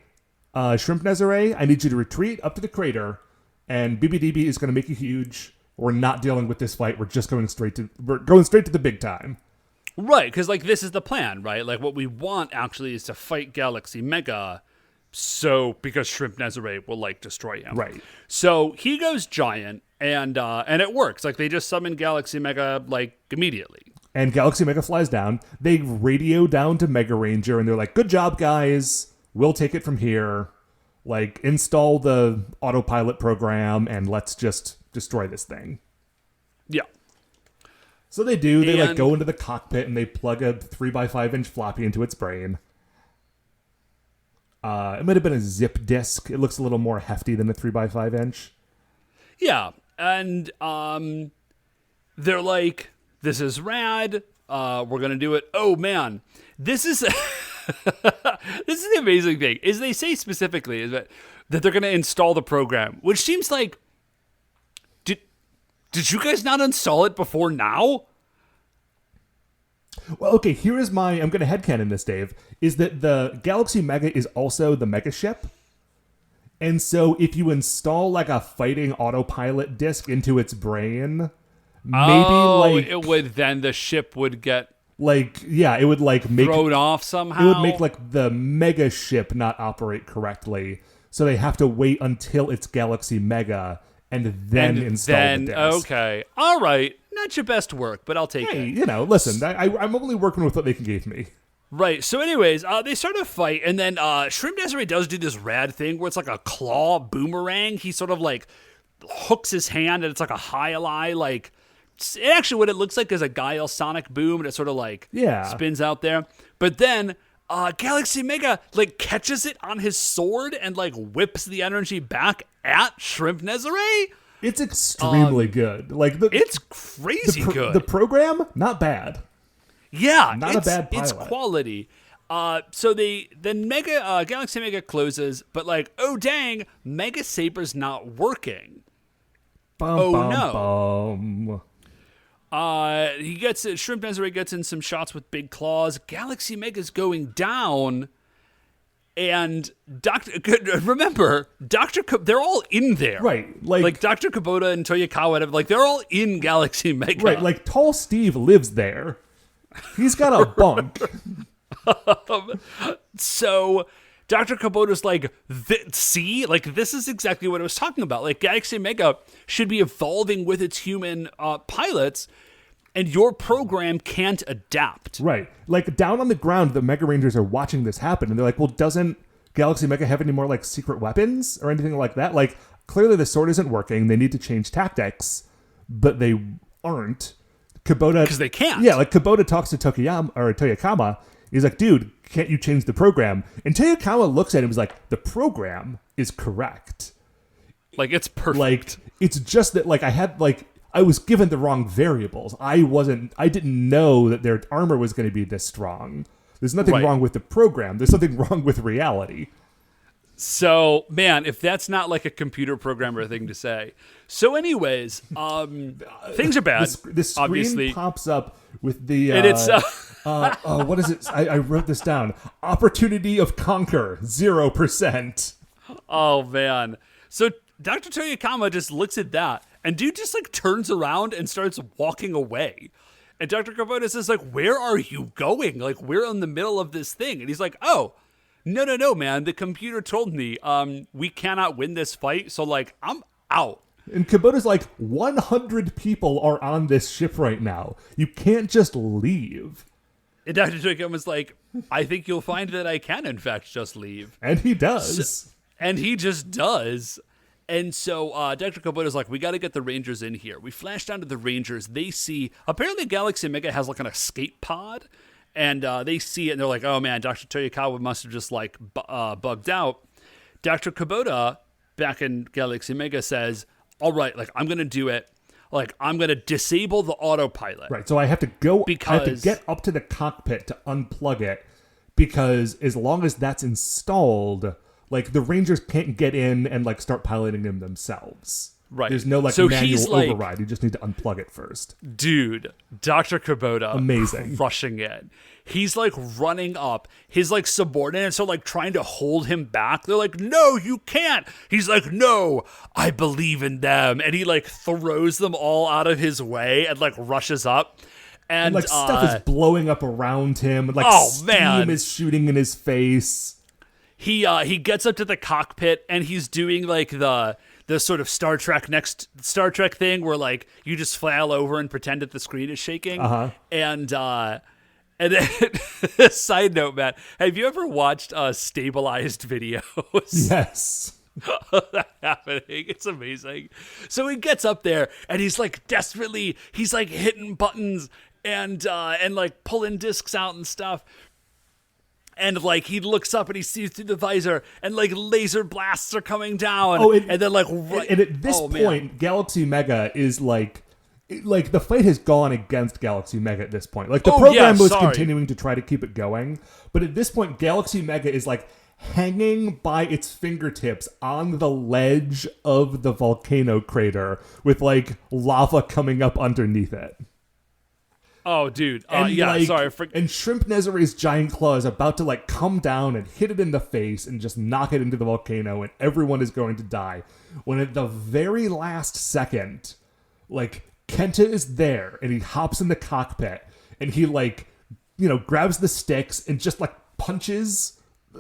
Shrimp Nezare, I need you to retreat up to the crater, and BBDB is going to make you huge. We're not dealing with this fight. We're going straight to the big time." Right, because like this is the plan, right? Like what we want actually is to fight Galaxy Mega. So, because Shrimp Nezare will, like, destroy him. Right. So, he goes giant, and it works. Like, they just summon Galaxy Mega, like, immediately. And Galaxy Mega flies down. They radio down to Megaranger, and they're like, good job, guys. We'll take it from here. Like, install the autopilot program, and let's just destroy this thing. Yeah. So they do. They, like, go into the cockpit, and they plug a 3x5-inch floppy into its brain. It might have been a zip disk. It looks a little more hefty than a 3x5-inch. Yeah, and they're like, "This is rad. We're gonna do it." Oh man, this is this is the amazing thing. Is they say specifically is that they're gonna install the program, which seems like did you guys not install it before now? Well, okay, here is I'm going to headcanon this, Dave, is that the Galaxy Mega is also the Mega Ship. And so if you install, like, a fighting autopilot disc into its brain, maybe, it would, then the ship would get... Like, yeah, it would, like, make... thrown off somehow? It would make, like, the Mega Ship not operate correctly. So they have to wait until it's Galaxy Mega and then install the disc. Okay. All right. Not your best work, but I'll take it. Hey, listen, I'm only working with what they can give me. Right. So anyways, they start a fight, and then Shrimp Desiree does do this rad thing where it's like a claw boomerang. He sort of like hooks his hand, and it's like a high-ally, like... Actually, what it looks like is a Gaia Sonic boom, and it sort of like spins out there. But then Galaxy Mega like catches it on his sword and like whips the energy back at Shrimp Nezare. It's extremely good. Like it's crazy good. The program, not bad. Yeah, not a bad pilot. It's quality. So then Galaxy Mega closes, but like, oh dang, Mega Saber's not working. No. He gets it. Shrimp Nezare gets in some shots with big claws. Galaxy Mega's going down, and remember, they're all in there, right? Like Dr. Kubota and Toyokawa, like they're all in Galaxy Mega, right? Like Tall Steve lives there. He's got a bunk. So Dr. Kubota's like, see, like this is exactly what I was talking about. Like Galaxy Mega should be evolving with its human pilots, and your program can't adapt. Right. Like down on the ground, the Mega Rangers are watching this happen, and they're like, well, doesn't Galaxy Mega have any more like secret weapons or anything like that? Like clearly the sword isn't working. They need to change tactics, but they aren't. Kubota, because they can't. Yeah, like Kubota talks to Toyakama. He's like, dude, can't you change the program? And Toyokawa looks at him and is like, the program is correct. Like, it's perfect. Like, it's just that, like, I was given the wrong variables. I didn't know that their armor was going to be this strong. There's nothing wrong with the program. There's something wrong with reality. So, man, if that's not like a computer programmer thing to say. So anyways, things are bad. The screen obviously pops up with the... and it's... what is it? I wrote this down. Opportunity of conquer, 0%. Oh, man. So Dr. Toyakama just looks at that, and dude just like turns around and starts walking away. And Dr. Kubota says like, where are you going? Like, we're in the middle of this thing. And he's like, oh, no, man. The computer told me we cannot win this fight, so like, I'm out. And Kubota's like, 100 people are on this ship right now. You can't just leave. And Dr. Toyakama's like, I think you'll find that I can, in fact, just leave. And he does. And he just does. And so Dr. Kubota's like, we got to get the Rangers in here. We flash down to the Rangers. They see, apparently Galaxy Mega has like an escape pod. And they see it, and they're like, oh, man, Dr. Toyokawa must have just, like, bugged out. Dr. Kubota, back in Galaxy Mega, says, all right, like, I'm going to do it. Like, I'm going to disable the autopilot. Right, so I have to get up to the cockpit to unplug it, because as long as that's installed, like, the Rangers can't get in and, like, start piloting them themselves. Right. There's no, like, manual override. You just need to unplug it first. Dude, Dr. Kubota. Amazing. Crushing it. He's, like, running up. His, like, subordinates are, like, trying to hold him back. They're like, no, you can't. He's like, no, I believe in them. And he, like, throws them all out of his way and, like, rushes up. And like, stuff is blowing up around him. And, like, steam is shooting in his face. He gets up to the cockpit, and he's doing, like, the sort of Star Trek thing where like you just flail over and pretend that the screen is shaking. And then, side note, Matt, have you ever watched stabilized videos? Yes. That happening. It's amazing. So he gets up there and he's like he's like hitting buttons and like pulling discs out and stuff. And, like, he looks up and he sees through the visor and, like, laser blasts are coming down. Oh, and then, like... And at this point, Galaxy Mega is, like, the fight has gone against Galaxy Mega at this point. Like, the program was continuing to try to keep it going. But at this point, Galaxy Mega is, like, hanging by its fingertips on the ledge of the volcano crater with, like, lava coming up underneath it. Oh, dude. And and Shrimp Nezare's giant claw is about to, like, come down and hit it in the face and just knock it into the volcano, and everyone is going to die. When at the very last second, like, Kenta is there, and he hops in the cockpit, and he, like, you know, grabs the sticks and just, like, punches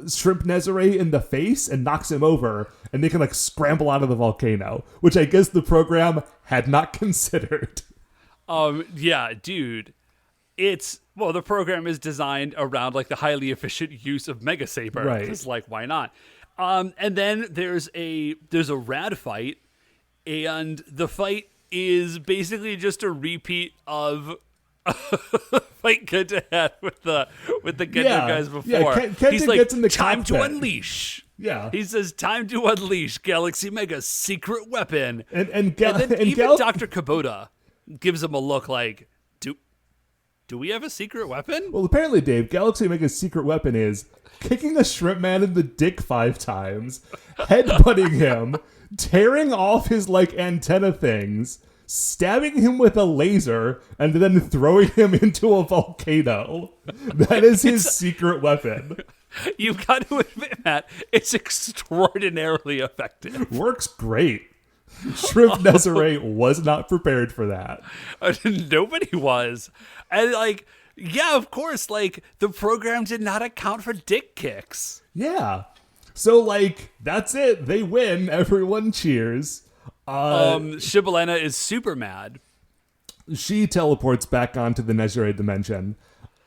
Shrimp Nezare in the face and knocks him over, and they can, like, scramble out of the volcano, which I guess the program had not considered. Yeah, dude, the program is designed around like the highly efficient use of Mega Saber. Right. It's like, why not? And then there's a rad fight, and the fight is basically just a repeat of fight Kenta had with the Gendo guys before. Yeah, Kenta like, gets in the time cockpit. to unleash. Yeah. He says, time to unleash Galaxy Mega's secret weapon. And then even Dr. Kubota gives him a look like, do do we have a secret weapon? Well, apparently, Dave, Galaxy Mega's secret weapon is kicking a shrimp man in the dick 5 times, headbutting him, tearing off his, like, antenna things, stabbing him with a laser, and then throwing him into a volcano. That is his secret weapon. You've got to admit, Matt, it's extraordinarily effective. Works great. Shrimp Nezare was not prepared for that. Nobody was. And, like, yeah, of course, like, the program did not account for dick kicks. Yeah. So, like, that's it. They win. Everyone cheers. Shibalena is super mad. She teleports back onto the Nezare dimension.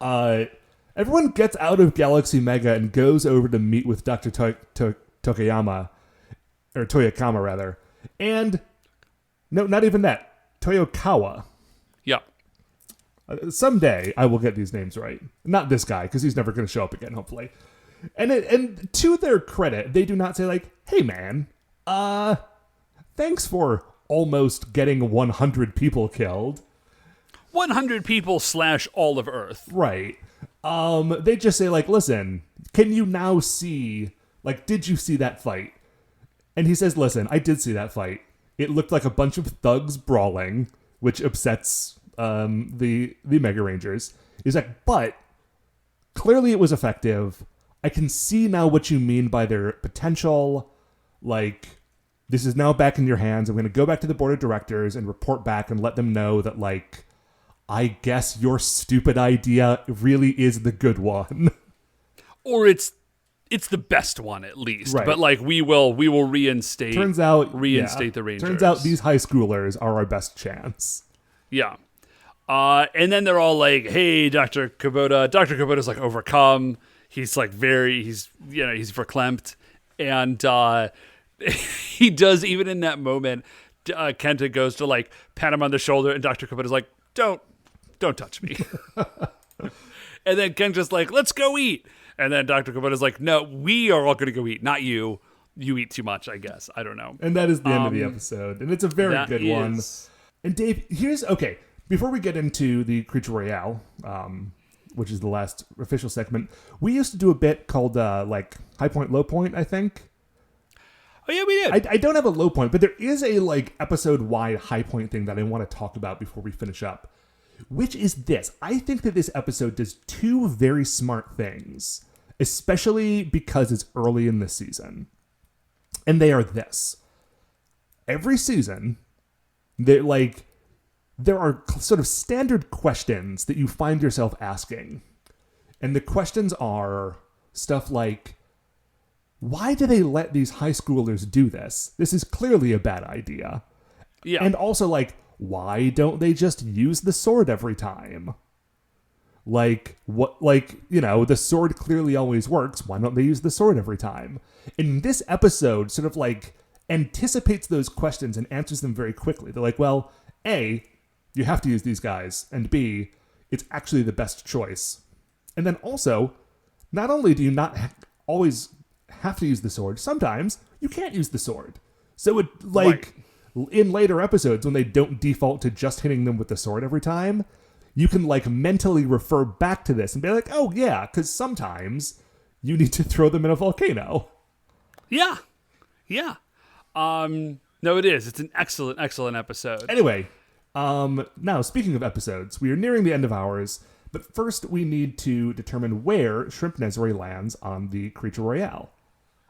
Everyone gets out of Galaxy Mega and goes over to meet with Dr. Toyakama, rather. And, no, not even that. Toyokawa. Yeah. Someday I will get these names right. Not this guy, because he's never going to show up again, hopefully. And to their credit, they do not say, like, hey, man, thanks for almost getting 100 people killed. 100 people / all of Earth. Right. They just say, like, listen, can you now see, like, did you see that fight? And he says, listen, I did see that fight. It looked like a bunch of thugs brawling, which upsets the Megarangers. He's like, but clearly it was effective. I can see now what you mean by their potential. Like, this is now back in your hands. I'm going to go back to the board of directors and report back and let them know that, like, I guess your stupid idea really is the good one. Or it's the best one, at least. Right. But, like, we will reinstate the Rangers. Turns out these high schoolers are our best chance. Yeah. And then they're all like, hey, Dr. Kubota. Dr. Kubota's, like, overcome. He's, like, he's verklempt. And he does, even in that moment, Kenta goes to, like, pat him on the shoulder, and Dr. Kubota's like, don't touch me. And then Kenta's like, let's go eat. And then Dr. Kubota's like, no, we are all going to go eat, not you. You eat too much, I guess. I don't know. And that is the end of the episode. And it's a very good one. And Dave, okay, before we get into the Creature Royale, which is the last official segment, we used to do a bit called, like, High Point, Low Point, I think. Oh, yeah, we did. I don't have a low point, but there is a, like, episode-wide high point thing that I want to talk about before we finish up, which is this. I think that this episode does 2 very smart things, especially because it's early in the season. And they are this. Every season, there are sort of standard questions that you find yourself asking. And the questions are stuff like, why do they let these high schoolers do this? This is clearly a bad idea. Yeah. And also, like, why don't they just use the sword every time? Like, the sword clearly always works. Why don't they use the sword every time? And this episode sort of, like, anticipates those questions and answers them very quickly. They're like, well, A, you have to use these guys, and B, it's actually the best choice. And then also, not only do you not always have to use the sword, sometimes you can't use the sword. So it, like, in later episodes, when they don't default to just hitting them with the sword every time, you can, like, mentally refer back to this and be like, oh yeah, because sometimes you need to throw them in a volcano. Yeah. Yeah. No, it is. It's an excellent, excellent episode. Anyway, now, speaking of episodes, we are nearing the end of ours, but first we need to determine where Shrimp Nezare lands on the Creature Royale.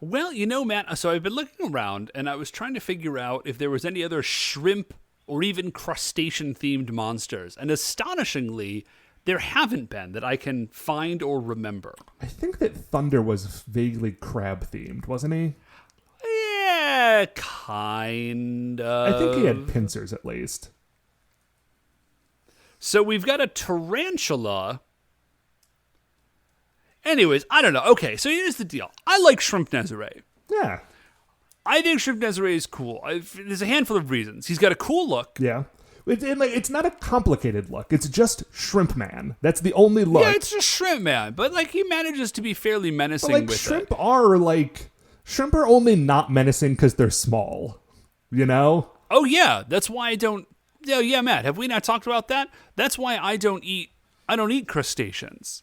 Well, Matt, so I've been looking around, and I was trying to figure out if there was any other shrimp or even crustacean-themed monsters. And astonishingly, there haven't been that I can find or remember. I think that Thunder was vaguely crab-themed, wasn't he? Yeah, kind of. I think he had pincers, at least. So we've got a tarantula. Anyways, I don't know. Okay, so here's the deal. I like Shrimp Nezare. Yeah. I think Shrimp Nezare is cool. There's a handful of reasons. He's got a cool look. Yeah. It's not a complicated look. It's just Shrimp Man. That's the only look. Yeah, it's just Shrimp Man. But, like, he manages to be fairly menacing but, like, with shrimp it. Shrimp are only not menacing because they're small. You know? Oh, yeah. That's why I don't... Yeah, Matt, have we not talked about that? That's why I don't eat I don't eat crustaceans.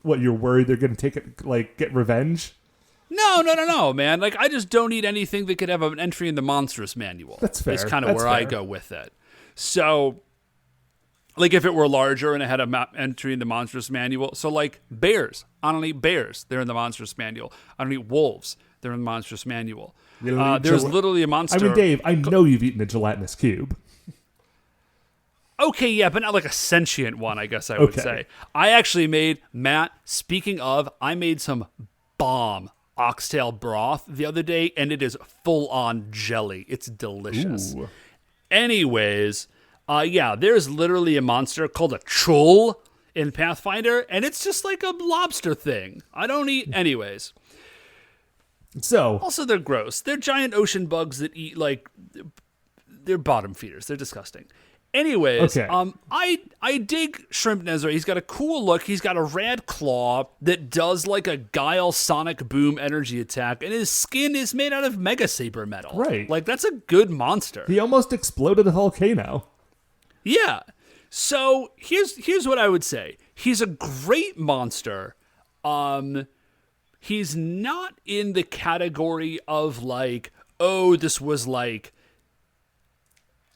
What, you're worried they're going to take it, like, get revenge? No, man. Like, I just don't eat anything that could have an entry in the monstrous manual. That's fair. That's kind of That's where I fair. go with it. So, like, if it were larger and it had a entry in the monstrous manual. So, like, bears. I don't eat bears. They're in the monstrous manual. I don't eat wolves. They're in the monstrous manual. There's literally a monster. I mean, Dave, I know you've eaten a gelatinous cube. Okay, yeah, but not like a sentient one, I guess I would say. I actually made, Matt, speaking of, I made some bomb oxtail broth the other day, and it is full-on jelly. It's delicious. Ooh. Anyways, yeah, there's literally a monster called a chul in Pathfinder, and it's just like a lobster thing. I don't eat... Anyways. So... Also, they're gross. They're giant ocean bugs that eat, like... They're bottom feeders. They're disgusting. Anyways, okay. I dig Shrimp Nezra. He's got a cool look. He's got a rad claw that does like a Guile Sonic Boom energy attack, and his skin is made out of Mega Saber metal. Right. Like, that's a good monster. He almost exploded a volcano. Yeah. So here's what I would say. He's a great monster. He's not in the category of like, oh, this was like...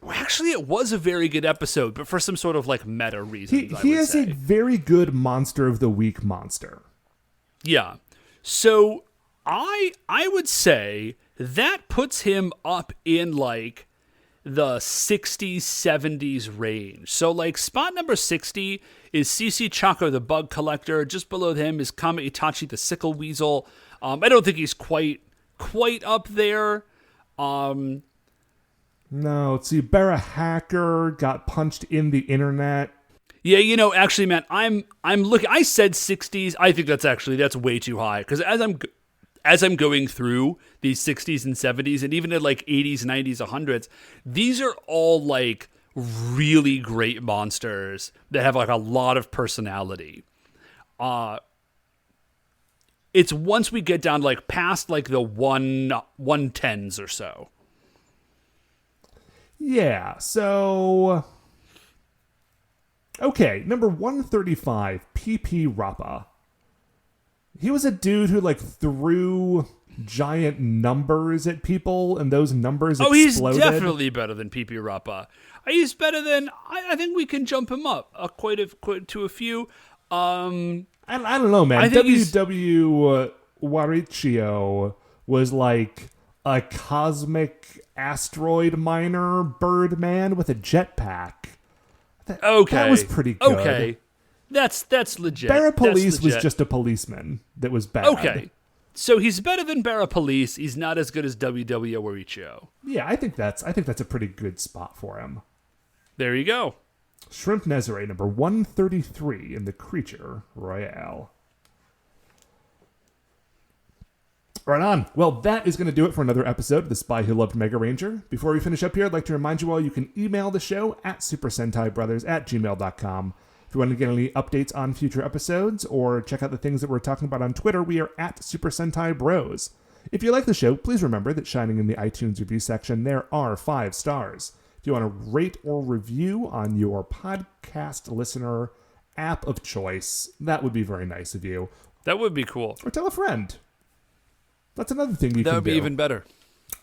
Well, actually, it was a very good episode, but for some sort of like meta reason. He is a very good Monster of the Week monster. Yeah. So I would say that puts him up in like the 60s, 70s range. So like spot number 60 is CC Chaco the Bug Collector. Just below him is Kama Itachi the Sickle Weasel. I don't think he's quite up there. No, let's see. Barra Hacker got punched in the internet. Yeah, you know, actually, man, I'm looking. I said 60s. I think that's way too high because as I'm going through these 60s and 70s and even at like 80s, 90s, 100s, these are all like really great monsters that have like a lot of personality. It's once we get down like past like the 110s or so. Yeah, so... Okay, number 135, PP Rappa. He was a dude who, like, threw giant numbers at people, and those numbers exploded. He's definitely better than PP Rappa. He's better than... I think we can jump him up quite to a few. I don't know, man. WW Warichio was, like, a cosmic... asteroid miner bird man with a jetpack. That was pretty good. Okay, that's legit. Barra Police was just a policeman that was bad. Okay, so he's better than Barra Police. He's not as good as WW Warichio. Yeah, I think that's a pretty good spot for him. There you go. Shrimp Nezare, number 133 in the Creature Royale. Right on. Well, that is going to do it for another episode of The Spy Who Loved Megaranger. Before we finish up here, I'd like to remind you all you can email the show at supersentaibrothers@gmail.com. If you want to get any updates on future episodes or check out the things that we're talking about on Twitter, we are at Super Sentai Bros. If you like the show, please remember that shining in the iTunes review section, there are 5 stars. If you want to rate or review on your podcast listener app of choice, that would be very nice of you. That would be cool. Or tell a friend. That's another thing you can do. That would be even better.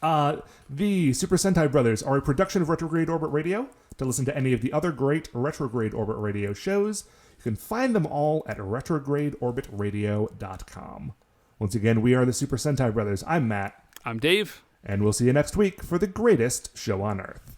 The Super Sentai Brothers are a production of Retrograde Orbit Radio. To listen to any of the other great Retrograde Orbit Radio shows, you can find them all at retrogradeorbitradio.com. Once again, we are the Super Sentai Brothers. I'm Matt. I'm Dave. And we'll see you next week for the greatest show on Earth.